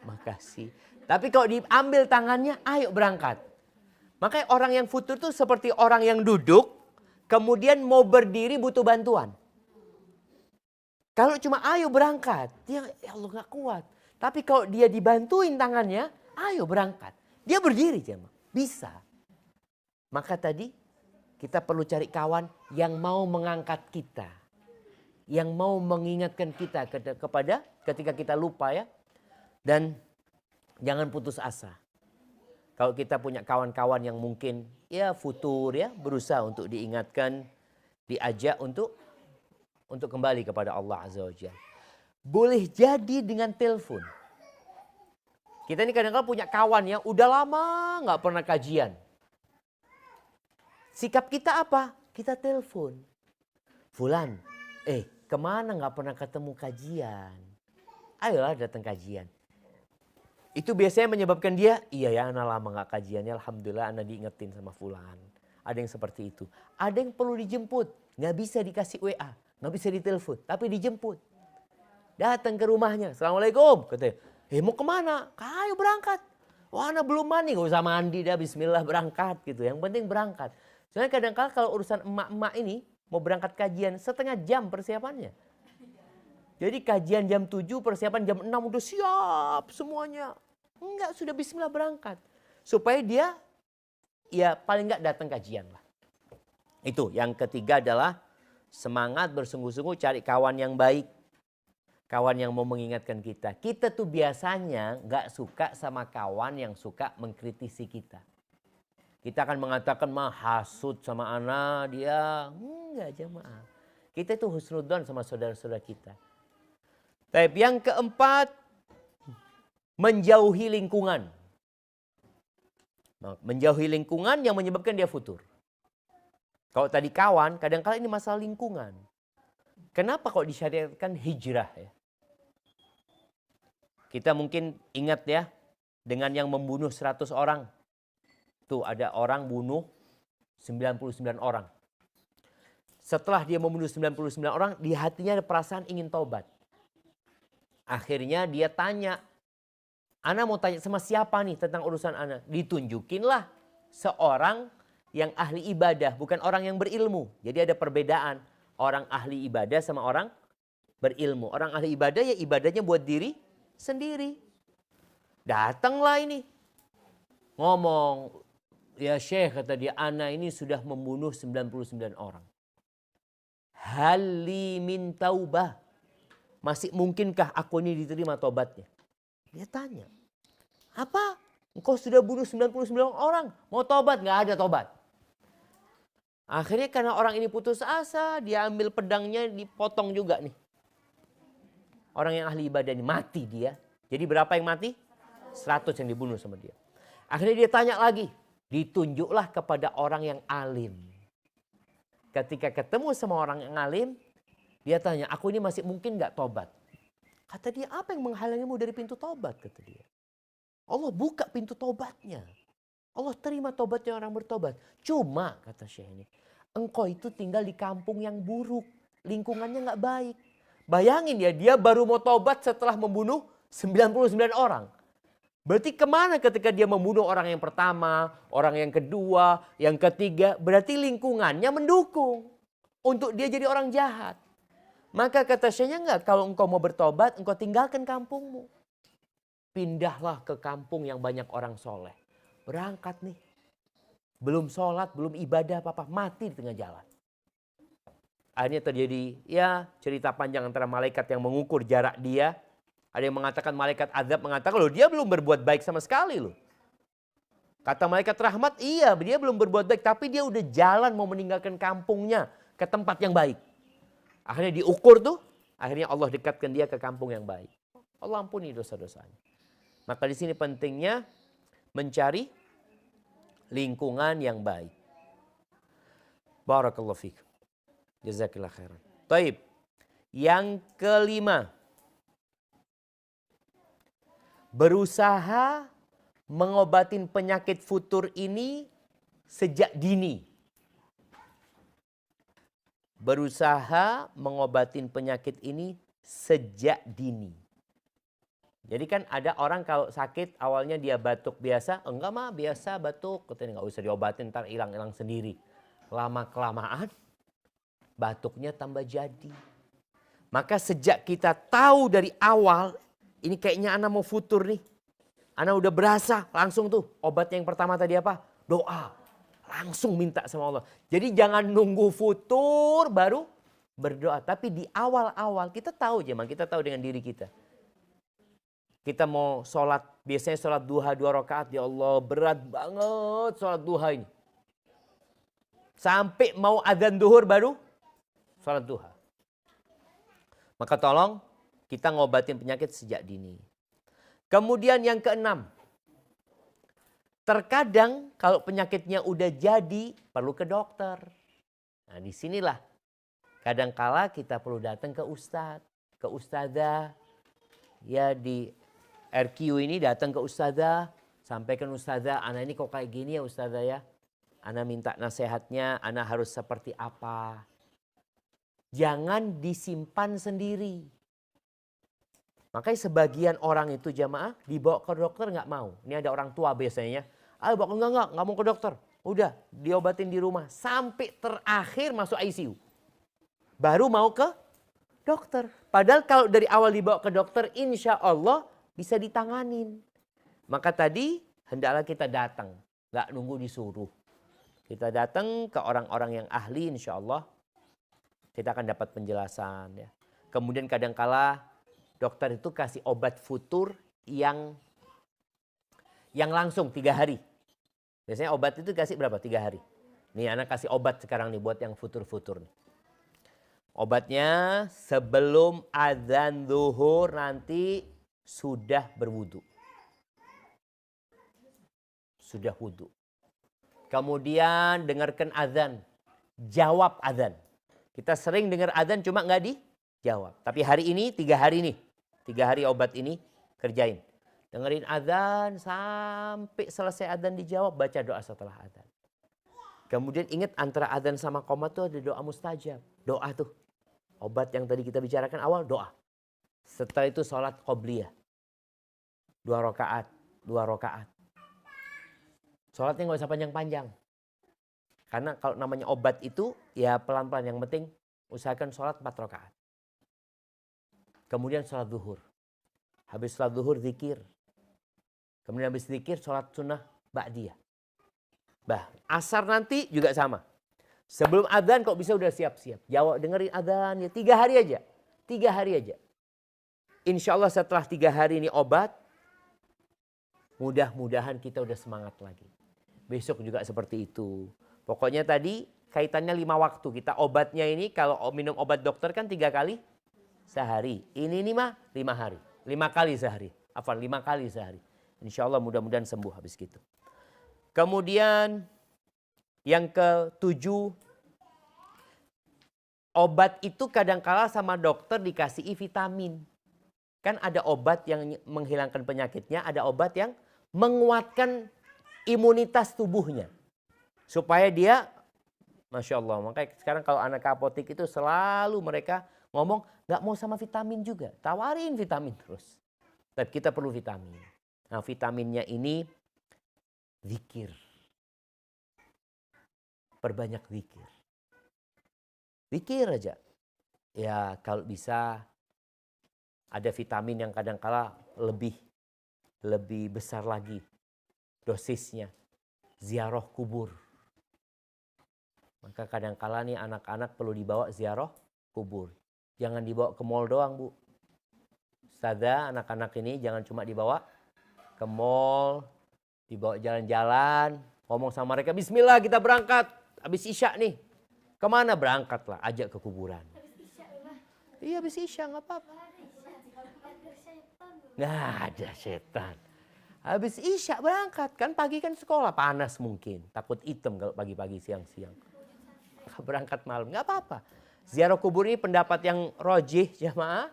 makasih. Tapi kalau diambil tangannya, ayo berangkat. Makanya orang yang futur itu seperti orang yang duduk, kemudian mau berdiri butuh bantuan. Kalau cuma ayo berangkat, dia ya Allah gak kuat. Tapi kalau dia dibantuin tangannya, ayo berangkat. Dia berdiri jemaah, bisa. Maka tadi kita perlu cari kawan yang mau mengangkat kita. Yang mau mengingatkan kita kepada ketika kita lupa ya. Dan jangan putus asa. Kalau kita punya kawan-kawan yang mungkin ya futur ya, berusaha untuk diingatkan, diajak untuk kembali kepada Allah Azza wa Jalla. Boleh jadi dengan telepon. Kita ini kadang-kadang punya kawan ya, udah lama nggak pernah kajian. Sikap kita apa? Kita telepon. Fulan, kemana nggak pernah ketemu kajian? Ayolah datang kajian. Itu biasanya menyebabkan dia, iya ya anak lama nggak kajiannya, alhamdulillah anak diingetin sama Fulan. Ada yang seperti itu. Ada yang perlu dijemput, nggak bisa dikasih WA, nggak bisa ditelepon, tapi dijemput. Datang ke rumahnya, assalamualaikum, katanya. Mau kemana? Ayo berangkat. Wah anak belum mandi, nggak usah mandi dah, bismillah berangkat gitu. Yang penting berangkat. Soalnya kadang-kadang kalau urusan emak-emak ini, mau berangkat kajian setengah jam persiapannya. Jadi kajian jam 7, persiapan jam 6 udah siap semuanya. Enggak, sudah bismillah berangkat. Supaya dia ya paling enggak datang kajian lah. Itu yang ketiga adalah semangat bersungguh-sungguh cari kawan yang baik. Kawan yang mau mengingatkan kita. Kita tuh biasanya enggak suka sama kawan yang suka mengkritisi kita. Kita akan mengatakan mah hasut sama anak dia. Enggak jemaah. Kita itu husnudzon sama saudara-saudara kita. Tapi yang keempat, menjauhi lingkungan. Menjauhi lingkungan yang menyebabkan dia futur. Kalau tadi kawan, kadang-kadang ini masalah lingkungan. Kenapa kok disyariatkan hijrah ya? Kita mungkin ingat ya, dengan yang membunuh 100 orang. Tuh ada orang bunuh 99 orang. Setelah dia membunuh 99 orang, di hatinya ada perasaan ingin taubat. Akhirnya dia tanya, Ana mau tanya sama siapa nih tentang urusan Ana? Ditunjukinlah seorang yang ahli ibadah, bukan orang yang berilmu. Jadi ada perbedaan orang ahli ibadah sama orang berilmu. Orang ahli ibadah ya ibadahnya buat diri sendiri. Datanglah ini. Ngomong, ya Syekh kata dia, Ana ini sudah membunuh 99 orang. Hali min taubah. Masih mungkinkah aku ini diterima tobatnya? Dia tanya. Apa? Engkau sudah bunuh 99 orang. Mau tobat? Nggak ada tobat. Akhirnya karena orang ini putus asa. Dia ambil pedangnya dipotong juga nih. Orang yang ahli ibadah ini mati dia. Jadi berapa yang mati? 100 yang dibunuh sama dia. Akhirnya dia tanya lagi. Ditunjuklah kepada orang yang alim. Ketika ketemu sama orang yang alim. Dia tanya, aku ini masih mungkin gak tobat? Kata dia, apa yang menghalangimu dari pintu tobat? Kata dia. Allah buka pintu tobatnya. Allah terima tobatnya orang bertobat. Cuma, kata Syekh ini, engkau itu tinggal di kampung yang buruk. Lingkungannya gak baik. Bayangin ya, dia baru mau tobat setelah membunuh 99 orang. Berarti kemana ketika dia membunuh orang yang pertama, orang yang kedua, yang ketiga. Berarti lingkungannya mendukung untuk dia jadi orang jahat. Maka kata Syekhnya enggak, kalau engkau mau bertobat, engkau tinggalkan kampungmu. Pindahlah ke kampung yang banyak orang soleh. Berangkat nih. Belum sholat, belum ibadah apa-apa, mati di tengah jalan. Akhirnya terjadi ya cerita panjang antara malaikat yang mengukur jarak dia. Ada yang mengatakan malaikat azab mengatakan loh dia belum berbuat baik sama sekali loh. Kata malaikat rahmat, iya dia belum berbuat baik, tapi dia udah jalan mau meninggalkan kampungnya ke tempat yang baik. Akhirnya diukur tuh, akhirnya Allah dekatkan dia ke kampung yang baik. Allah ampuni dosa-dosanya. Maka di sini pentingnya mencari lingkungan yang baik. Barakallahu fikum. Jazakillah khairan. Taib. Yang kelima. Berusaha mengobatin penyakit futur ini sejak dini. Berusaha mengobatin penyakit ini sejak dini. Jadi kan ada orang kalau sakit awalnya dia batuk biasa, enggak mah biasa batuk, katanya nggak usah diobatin ntar hilang-hilang sendiri. Lama kelamaan batuknya tambah jadi. Maka sejak kita tahu dari awal, ini kayaknya anak mau futur nih. Anak udah berasa langsung tuh obatnya yang pertama tadi apa? Doa. Langsung minta sama Allah. Jadi jangan nunggu futur baru berdoa. Tapi di awal-awal kita tahu Jemaah, kita tahu dengan diri kita. Kita mau sholat, biasanya sholat duha 2 rakaat. Ya Allah berat banget sholat duha ini. Sampai mau adzan duhur baru sholat duha. Maka tolong kita ngobatin penyakit sejak dini. Kemudian yang keenam. Terkadang kalau penyakitnya udah jadi perlu ke dokter. Nah disinilah kadangkala kita perlu datang ke ustadz, ke ustadzah. Ya di RQ ini datang ke ustadzah, sampaikan ustadzah, anak ini kok kayak gini ya ustadzah ya. Anak minta nasihatnya, anak harus seperti apa. Jangan disimpan sendiri. Makanya sebagian orang itu jamaah dibawa ke dokter nggak mau. Ini ada orang tua biasanya. Ayo bawa nggak mau ke dokter. Udah diobatin di rumah sampai terakhir masuk ICU. Baru mau ke dokter. Padahal kalau dari awal dibawa ke dokter insya Allah bisa ditanganin. Maka tadi hendaklah kita datang. Nggak nunggu disuruh. Kita datang ke orang-orang yang ahli insya Allah. Kita akan dapat penjelasan. Ya. Kemudian kadangkala dokter itu kasih obat futur yang langsung 3 hari. Biasanya obat itu kasih berapa? 3 hari. Nih anak kasih obat sekarang nih buat yang futur-futur nih. Obatnya sebelum adzan zuhur nanti sudah berwudu. Sudah wudu. Kemudian dengarkan adzan. Jawab adzan. Kita sering dengar adzan cuma nggak dijawab. Tapi hari ini 3 hari nih. 3 hari obat ini kerjain. Dengerin adzan sampai selesai adzan dijawab, baca doa setelah adzan. Kemudian ingat antara adzan sama qomat tuh ada doa mustajab. Doa tuh. Obat yang tadi kita bicarakan awal doa. Setelah itu sholat qobliyah. 2 rakaat, 2 rakaat. Sholatnya nggak usah panjang-panjang. Karena kalau namanya obat itu ya pelan-pelan. Yang penting usahakan sholat 4 rakaat. Kemudian sholat zuhur. Habis sholat zuhur zikir. Kemudian habis zikir sholat sunnah ba'diyah. Asar nanti juga sama. Sebelum adzan kok bisa udah siap-siap. Jawab dengerin adzan ya 3 hari aja. 3 hari aja. Insya Allah setelah 3 hari ini obat. Mudah-mudahan kita udah semangat lagi. Besok juga seperti itu. Pokoknya tadi kaitannya 5 waktu. Kita obatnya ini kalau minum obat dokter kan 3 kali sehari. Ini mah 5 hari. 5 kali sehari. 5 kali sehari. Insya Allah mudah-mudahan sembuh habis gitu. Kemudian yang ke-7. Obat itu kadangkala sama dokter dikasih vitamin. Kan ada obat yang menghilangkan penyakitnya. Ada obat yang menguatkan imunitas tubuhnya. Supaya dia, Masya Allah. Makanya sekarang kalau anak apotek itu selalu mereka ngomong gak mau sama vitamin juga. Tawarin vitamin terus. Tapi kita perlu vitamin. Nah vitaminnya ini zikir. Perbanyak zikir. Zikir aja. Ya kalau bisa ada vitamin yang kadangkala lebih besar lagi dosisnya. Ziarah kubur. Maka kadangkala nih anak-anak perlu dibawa ziarah kubur. Jangan dibawa ke mall doang Bu. Ustazah anak-anak ini jangan cuma dibawa ke mall. Dibawa jalan-jalan. Ngomong sama mereka bismillah kita berangkat. Habis isya nih. Kemana berangkatlah ajak ke kuburan. Iya habis isya gak apa-apa. Nggak ada setan. Habis isya berangkat. Kan pagi kan sekolah panas mungkin. Takut hitam kalau pagi-pagi siang-siang. Berangkat malam nggak apa-apa. Ziarah kubur ini pendapat yang rojih jamaah.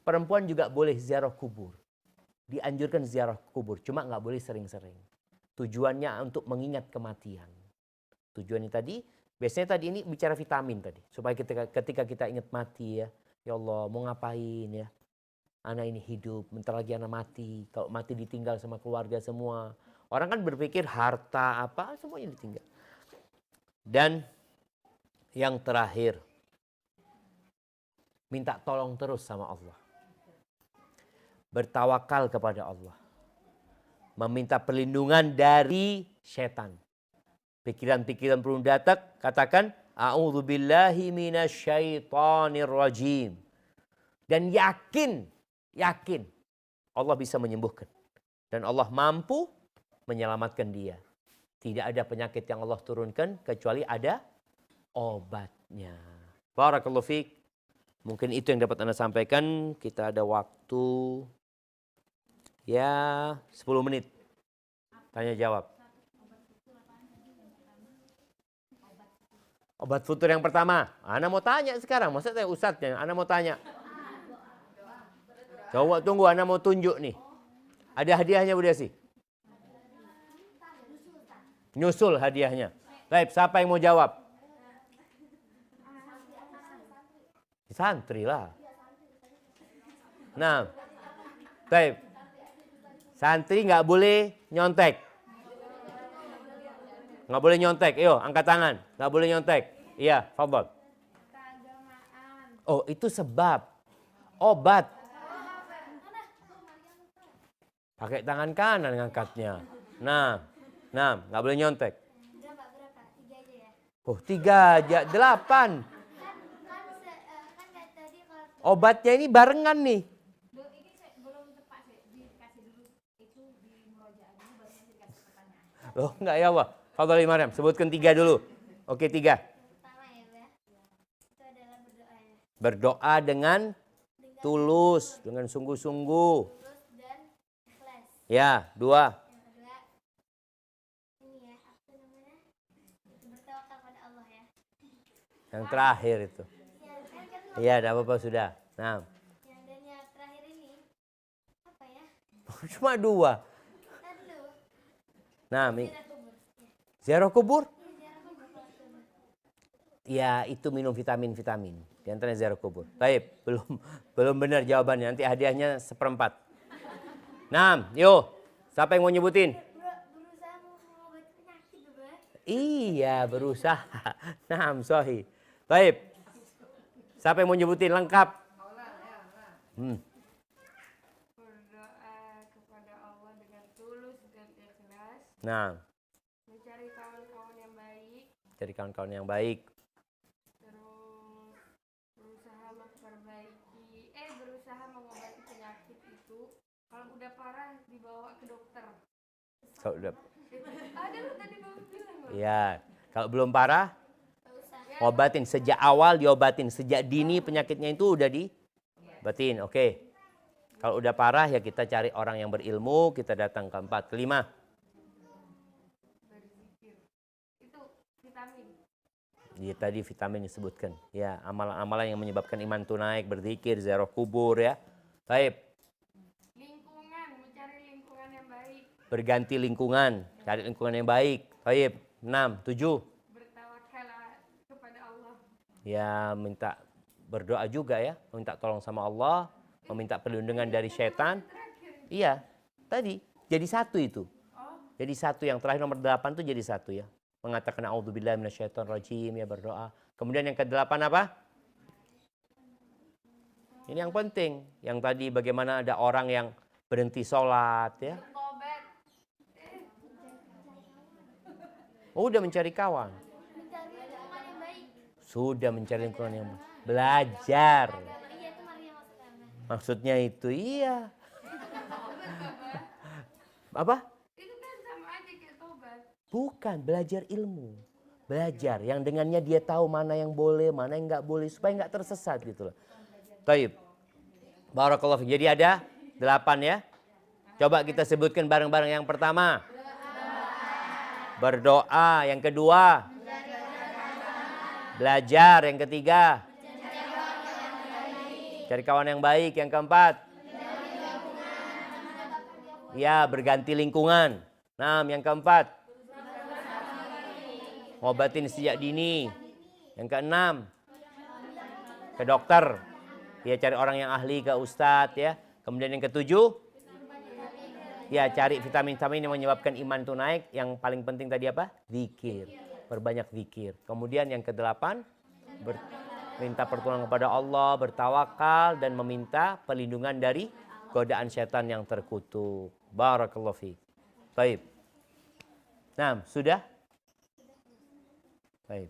Perempuan juga boleh ziarah kubur. Dianjurkan ziarah kubur. Cuma nggak boleh sering-sering. Tujuannya untuk mengingat kematian. Tujuannya tadi. Biasanya tadi ini bicara vitamin tadi. Supaya ketika kita ingat mati ya. Ya Allah mau ngapain ya. anak ini hidup, bentar lagi anak mati. Kalau mati ditinggal sama keluarga semua. Orang kan berpikir harta apa, semuanya ditinggal. Dan yang terakhir, minta tolong terus sama Allah. Bertawakal kepada Allah. Meminta perlindungan dari setan. Pikiran-pikiran belum datang, katakan, A'udzubillahi minasyaitonir rajim. Dan yakin Allah bisa menyembuhkan. Dan Allah mampu menyelamatkan dia. Tidak ada penyakit yang Allah turunkan kecuali ada obatnya. Barakallahu fiik. Mungkin itu yang dapat Anda sampaikan. Kita ada waktu ya 10 menit. Tanya jawab. Obat futur yang pertama. Anda mau tanya sekarang. Masa saya ustadznya. Anda mau tanya. Coba tunggu, Anda mau tunjuk nih. Ada hadiahnya Bu Desi? Nyusul hadiahnya. Baik, siapa yang mau jawab? Santri lah. Nah, baik. Santri nggak boleh nyontek. Nggak boleh nyontek. Yo, angkat tangan. Nggak boleh nyontek. Iya, fadhol. Oh, itu sebab. Obat. Pakai tangan kanan ngangkatnya. Nah, nggak boleh nyontek. Oh, 3 aja, 8. Obatnya ini barengan nih. Loh, enggak ya Allah. Fadhol Mariam, sebutkan 3 dulu. Oke, 3. Berdoa dengan tulus, dengan sungguh-sungguh. Ya, 2. Yang terakhir itu. Iya, tidak apa-apa sudah. Nah. Yang terakhir ini apa ya? Cuma 2. Nah, ziarah kubur. Ya, itu minum vitamin-vitamin. Di antaranya ziarah kubur. Baik, belum benar jawabannya. Nanti hadiahnya 1/4. Nah, yuk. Siapa yang mau nyebutin? Berusaha mengobati penyakit, Bapak. Iya, berusaha. Nah, sahih. Baik. Siapa yang mau nyebutin lengkap? Berdoa kepada Allah dengan tulus dan ikhlas. Nah. Mencari kawan-kawan yang baik. Cari kawan-kawan yang baik. Terus berusaha mengobati penyakit itu. Kalau udah parah dibawa ke dokter. Kalau udah. Ada lu tadi baru bilang. Iya, kalau belum parah, obatin sejak awal, diobatin sejak dini penyakitnya itu udah diobatin. Oke. Kalau udah parah ya kita cari orang yang berilmu, kita datang ke 4, ke 5. Berzikir. Itu vitamin. Iya tadi vitamin disebutkan. Ya, amalan-amalan yang menyebabkan iman itu naik, berzikir, ziarah kubur ya. Baik. Lingkungan, mencari lingkungan yang baik. Berganti lingkungan, cari lingkungan yang baik. Baik. 6, 7. Bertawakal kepada Allah. Ya, minta berdoa juga ya, minta tolong sama Allah, meminta perlindungan dari setan. Iya, tadi jadi 1 itu. Jadi 1 yang terakhir nomor 8 itu jadi 1 ya. Mengatakan a'udzubillahi minasyaitonirrajim ya berdoa. Kemudian yang ke-8 apa? Ini yang penting. Yang tadi bagaimana ada orang yang berhenti sholat ya. Oh, udah mencari kawan. Sudah mencari lingkungan yang baik. Belajar. Maksudnya itu iya. Apa? Itu kan sama aja kayak tobat. Bukan, belajar ilmu. Belajar yang dengannya dia tahu mana yang boleh, mana yang nggak boleh supaya nggak tersesat gitu loh. Taib. Barakallahu fiik. Jadi ada 8 ya. Coba kita sebutkan bareng-bareng. Yang pertama, berdoa. Yang kedua, belajar. Yang ketiga, cari kawan yang baik. Yang keempat, ya berganti lingkungan. 6, yang keempat, ngobatin sejak dini. Yang keenam, ke dokter. Ya cari orang yang ahli, ke ustadz ya. Kemudian yang ketujuh, ya cari vitamin-vitamin yang menyebabkan iman itu naik. Yang paling penting tadi apa? Zikir. Perbanyak zikir. Kemudian yang kedelapan, minta pertolongan kepada Allah, bertawakal dan meminta perlindungan dari godaan setan yang terkutuk. Barakallahu fiik. Baik. Nah, sudah? Baik.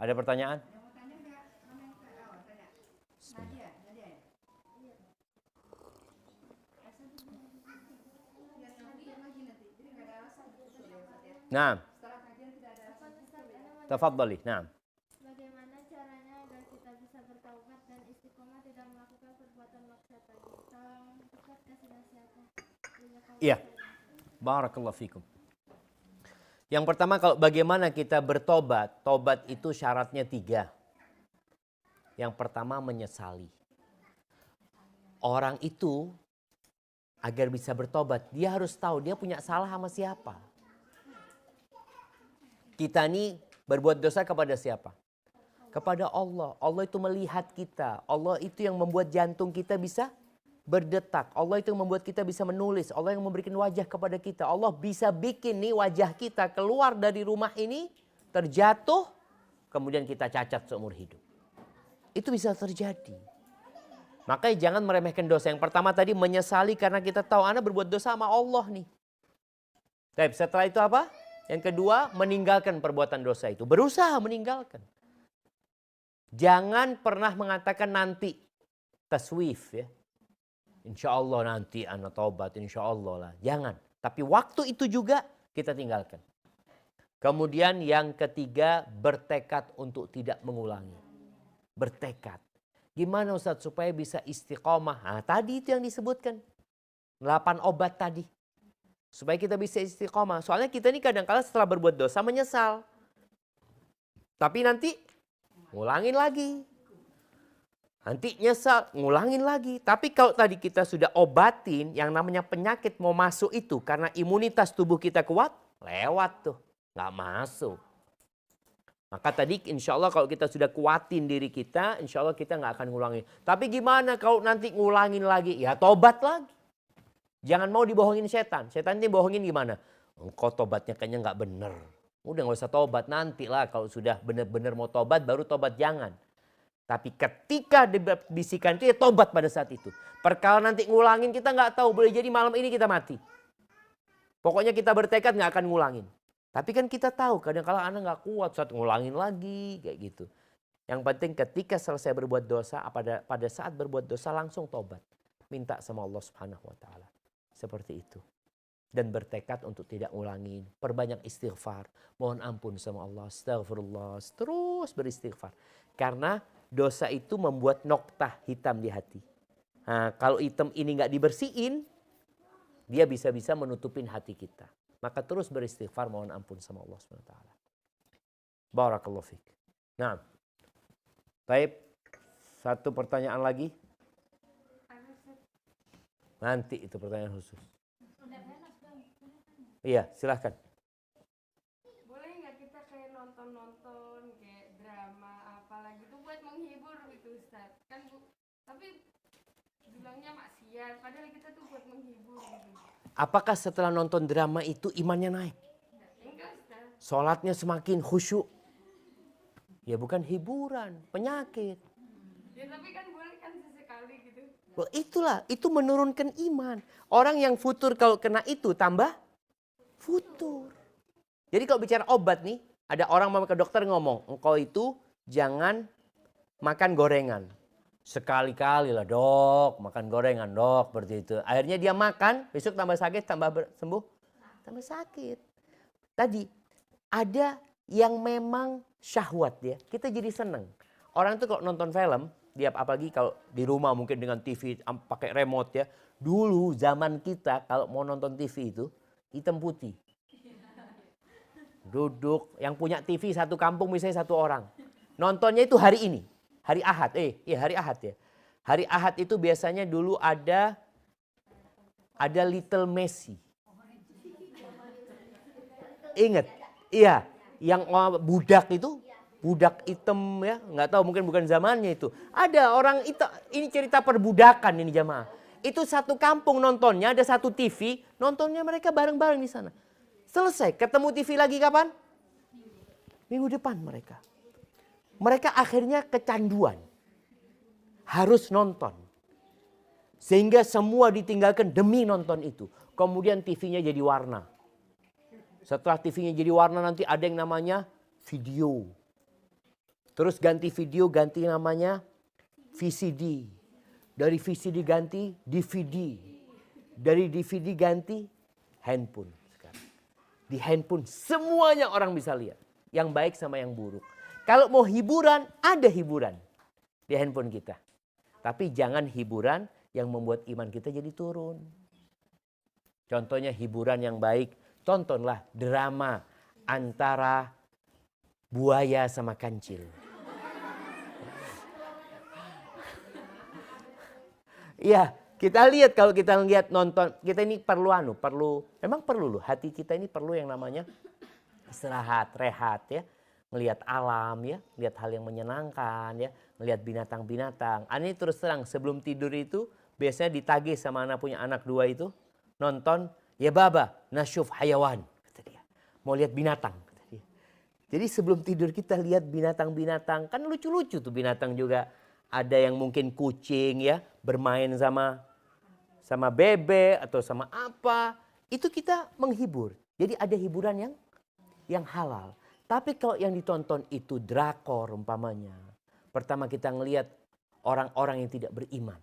Ada pertanyaan? Nah. Tafadhali. Nah. Bagaimana caranya agar kita bisa bertaubat dan istiqomah tidak melakukan perbuatan maksiat lagi? Tolong Ustaz kasih nasihatnya. Iya. Barakallahu fikum. Yang pertama, kalau bagaimana kita bertobat, tobat itu syaratnya 3. Yang pertama, menyesali. Orang itu agar bisa bertobat, dia harus tahu dia punya salah sama siapa. Kita ini berbuat dosa kepada siapa? Kepada Allah. Allah itu melihat kita. Allah itu yang membuat jantung kita bisa berdetak. Allah itu yang membuat kita bisa menulis. Allah yang memberikan wajah kepada kita. Allah bisa bikin nih wajah kita keluar dari rumah ini, terjatuh, kemudian kita cacat seumur hidup. Itu bisa terjadi. Makanya jangan meremehkan dosa. Yang pertama tadi menyesali karena kita tahu Anda berbuat dosa sama Allah nih. Baik, setelah itu apa? Yang kedua, meninggalkan perbuatan dosa itu. Berusaha meninggalkan. Jangan pernah mengatakan nanti. Taswif ya. Insya Allah nanti anak taubat, insya Allah lah. Jangan. Tapi waktu itu juga kita tinggalkan. Kemudian yang ketiga, bertekad untuk tidak mengulangi. Bertekad. Gimana Ustaz supaya bisa istiqomah? Nah, tadi itu yang disebutkan. 8 obat tadi. Supaya kita bisa istiqomah. Soalnya kita ini kadang-kala setelah berbuat dosa menyesal. Tapi nanti ngulangin lagi. Nanti nyesal, ngulangin lagi. Tapi kalau tadi kita sudah obatin yang namanya penyakit mau masuk itu. Karena imunitas tubuh kita kuat, lewat tuh. Nggak masuk. Maka tadi insya Allah kalau kita sudah kuatin diri kita, insya Allah kita nggak akan ngulangin. Tapi gimana kalau nanti ngulangin lagi? Ya tobat lagi. Jangan mau dibohongin setan. Setan ini bohongin gimana? Engkau tobatnya kayaknya nggak bener. Udah nggak usah tobat, nanti lah kalau sudah benar-benar mau tobat baru tobat, jangan. Tapi ketika dibisikan itu ya tobat pada saat itu. Perkara nanti ngulangin kita nggak tahu, boleh jadi malam ini kita mati. Pokoknya kita bertekad nggak akan ngulangin. Tapi kan kita tahu kadang-kala anak nggak kuat saat ngulangin lagi kayak gitu. Yang penting ketika selesai berbuat dosa, pada saat berbuat dosa langsung tobat. Minta sama Allah Subhanahu wa taala. Seperti itu. Dan bertekad untuk tidak ngulangin. Perbanyak istighfar. Mohon ampun sama Allah. Astagfirullah. Terus beristighfar. Karena dosa itu membuat noktah hitam di hati. Nah, kalau hitam ini nggak dibersihin, dia bisa-bisa menutupin hati kita. Maka terus beristighfar, mohon ampun sama Allah SWT. Barakallahu fiik. Nah, baik. Satu pertanyaan lagi. Nanti itu pertanyaan khusus. Iya, silahkan. Boleh nggak kita kayak nonton kayak drama apalagi itu buat menghibur gitu Ustaz? Kan tapi bilangnya maksiat, padahal kita tuh buat menghibur gitu. Apakah setelah nonton drama itu imannya naik? Enggak Ustaz. Sholatnya semakin khusyuk? Ya bukan hiburan, penyakit. Ya tapi kan boleh kan sesekali gitu. Loh, itulah, itu menurunkan iman. Orang yang futur kalau kena itu tambah futur. Jadi kalau bicara obat nih, ada orang mau ke dokter ngomong, engkau itu jangan makan gorengan. Sekali-kali lah dok, makan gorengan dok, seperti itu. Akhirnya dia makan, besok tambah sakit, tambah sembuh, tambah sakit. Tadi ada yang memang syahwat ya, kita jadi seneng. Orang tuh kalau nonton film, dia apalagi kalau di rumah mungkin dengan TV pakai remote ya. Dulu zaman kita kalau mau nonton TV itu hitam putih. Duduk, yang punya TV satu kampung misalnya 1 orang. Nontonnya itu hari ini. Hari Ahad, hari Ahad ya. Hari Ahad itu biasanya dulu ada Little Messi. Ingat? Iya, yang budak itu, budak hitam ya, nggak tahu mungkin bukan zamannya itu. Ada orang itu, ini cerita perbudakan ini jamaah. Itu satu kampung nontonnya, ada satu TV, nontonnya mereka bareng-bareng di sana. Selesai, ketemu TV lagi kapan? Minggu depan mereka. Mereka akhirnya kecanduan. Harus nonton. Sehingga semua ditinggalkan demi nonton itu. Kemudian TV-nya jadi warna. Setelah TV-nya jadi warna nanti ada yang namanya video. Terus ganti video, ganti namanya VCD. Dari VCD ganti DVD. Dari DVD ganti handphone. Sekarang. Di handphone semuanya orang bisa lihat. Yang baik sama yang buruk. Kalau mau hiburan, ada hiburan di handphone kita. Tapi jangan hiburan yang membuat iman kita jadi turun. Contohnya hiburan yang baik. Tontonlah drama antara buaya sama kancil. Iya, kita lihat kalau kita lihat nonton, kita ini perlu memang perlu loh. Hati kita ini perlu yang namanya istirahat, rehat ya. Ngelihat alam ya, lihat hal yang menyenangkan ya, ngelihat binatang-binatang. Ini terus terang sebelum tidur itu biasanya ditagih sama anak punya anak 2 itu nonton ya baba nasyuf hayawan kata dia. Mau lihat binatang kata dia. Jadi sebelum tidur kita lihat binatang-binatang, kan lucu-lucu tuh binatang juga. Ada yang mungkin kucing ya, bermain sama bebek atau sama apa. Itu kita menghibur. Jadi ada hiburan yang halal. Tapi kalau yang ditonton itu drakor umpamanya. Pertama kita ngelihat orang-orang yang tidak beriman.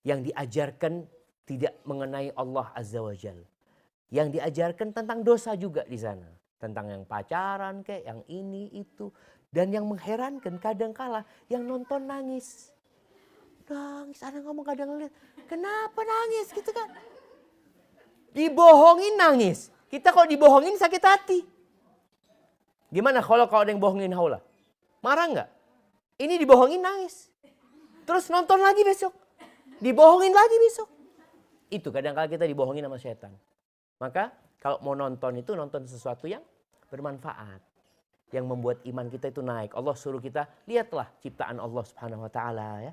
Yang diajarkan tidak mengenai Allah Azza wa Jal. Yang diajarkan tentang dosa juga di sana. Tentang yang pacaran kayak yang ini itu. Dan yang mengherankan kadang-kala yang nonton nangis. Nangis, ada ngomong kadang ngeliat. Kenapa nangis gitu kan? Dibohongin nangis. Kita kalau dibohongin sakit hati. Gimana kalau ada yang bohongin haula? Marah nggak? Ini dibohongin nangis. Terus nonton lagi besok. Dibohongin lagi besok. Itu kadang-kala kita dibohongin sama setan. Maka kalau mau nonton itu nonton sesuatu yang bermanfaat. Yang membuat iman kita itu naik. Allah suruh kita lihatlah ciptaan Allah Subhanahu wa taala ya.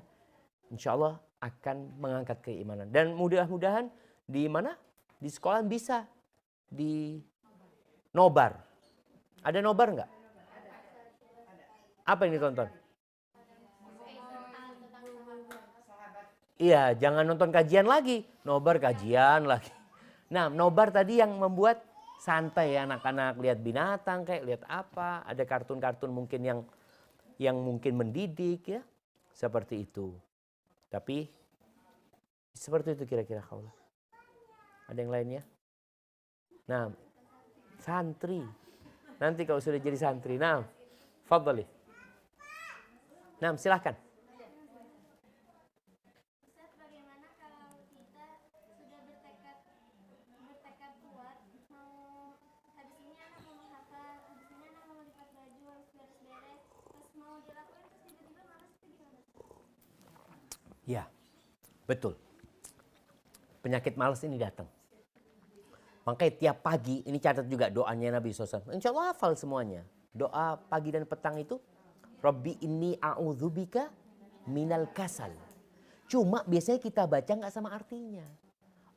Insya Allah akan mengangkat keimanan. Dan mudah-mudahan di mana? Di sekolah bisa di nobar. Ada nobar nggak? Apa yang ditonton? Iya, jangan nonton kajian lagi. Nobar kajian lagi. Nah, nobar tadi yang membuat santai ya anak-anak, lihat binatang kayak lihat apa. Ada kartun-kartun mungkin yang mungkin mendidik ya. Seperti itu. Tapi seperti itu kira-kira kaulah. Ada yang lainnya? Nah, santri. Nanti kalau sudah jadi santri. Nah, fadhali. Nah, silahkan. Ya, betul. Penyakit malas ini datang. Makanya tiap pagi, ini catat juga doanya Nabi SAW. Insya Allah hafal semuanya. Doa pagi dan petang itu. Rabbi inni a'udzubika minal kasal. Cuma biasanya kita baca nggak sama artinya.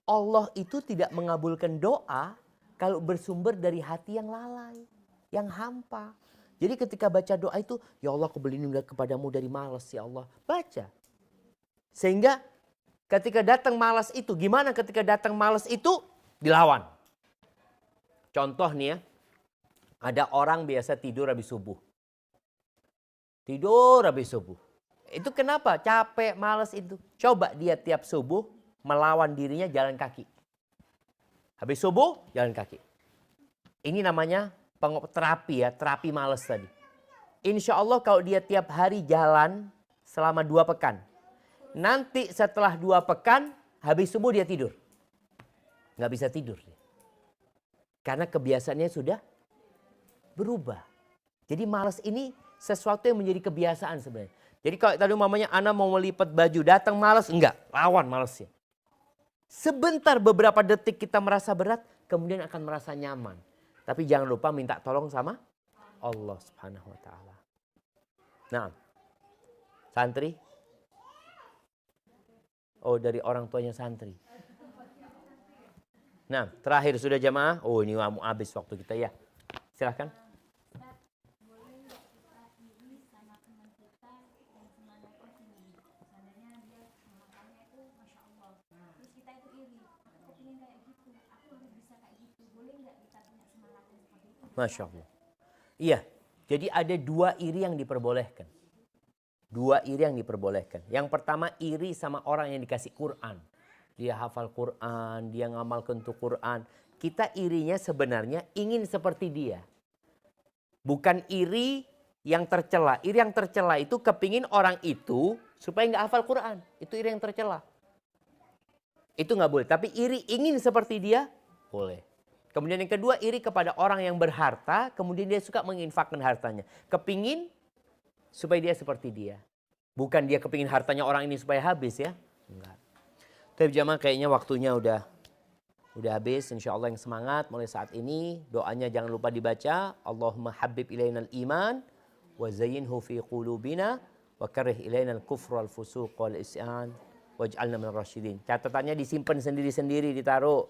Allah itu tidak mengabulkan doa kalau bersumber dari hati yang lalai. Yang hampa. Jadi ketika baca doa itu, ya Allah aku berlindung kepadamu dari malas ya Allah. Baca. Sehingga ketika datang malas itu, gimana ketika datang malas itu? Dilawan. Contoh nih ya, ada orang biasa tidur habis subuh. Tidur habis subuh. Itu kenapa? Capek, malas itu. Coba dia tiap subuh melawan dirinya jalan kaki. Habis subuh, jalan kaki. Ini namanya terapi ya, terapi malas tadi. Insya Allah kalau dia tiap hari jalan selama 2 pekan. Nanti setelah 2 pekan, habis subuh dia tidur. Nggak bisa tidur. Karena kebiasaannya sudah berubah. Jadi malas ini sesuatu yang menjadi kebiasaan sebenarnya. Jadi kalau tadi mamanya Ana mau melipat baju, datang malas, enggak. Lawan malasnya. Sebentar beberapa detik kita merasa berat, kemudian akan merasa nyaman. Tapi jangan lupa minta tolong sama Allah Subhanahu wa taala. Nah, santri Oh, dari orang tuanya santri. Nah, terakhir sudah jamaah. Oh, ini mau habis waktu kita ya. Silahkan. Boleh nggak kita iri sama teman kita yang semangatnya tinggi? Seandainya dia semangatnya itu masya Allah, terus kita itu iri, aku ingin kayak gitu, aku harus bisa kayak gitu. Boleh nggak kita punya semangatnya seperti itu? Masya Allah. Iya, jadi ada dua iri yang diperbolehkan. Dua iri yang diperbolehkan. Yang pertama iri sama orang yang dikasih Quran. Dia hafal Quran, dia ngamalkan tuh Quran. Kita irinya sebenarnya ingin seperti dia. Bukan iri yang tercela. Iri yang tercela itu kepingin orang itu supaya nggak hafal Quran. Itu iri yang tercela. Itu nggak boleh. Tapi iri ingin seperti dia, boleh. Kemudian yang kedua, iri kepada orang yang berharta, kemudian dia suka menginfakkan hartanya. Kepingin supaya dia seperti dia. Bukan dia kepingin hartanya orang ini supaya habis ya. Enggak. Tapi jamaah kayaknya waktunya udah habis. Insya Allah yang semangat mulai saat ini. Doanya jangan lupa dibaca. Allahumma habib ilainal iman. Wa zayyinhu fi qulubina. Wa karih ilainal kufru wal fusuq wal isyan. Waj'alna minal rasyidin. Catatannya disimpan sendiri-sendiri, ditaruh.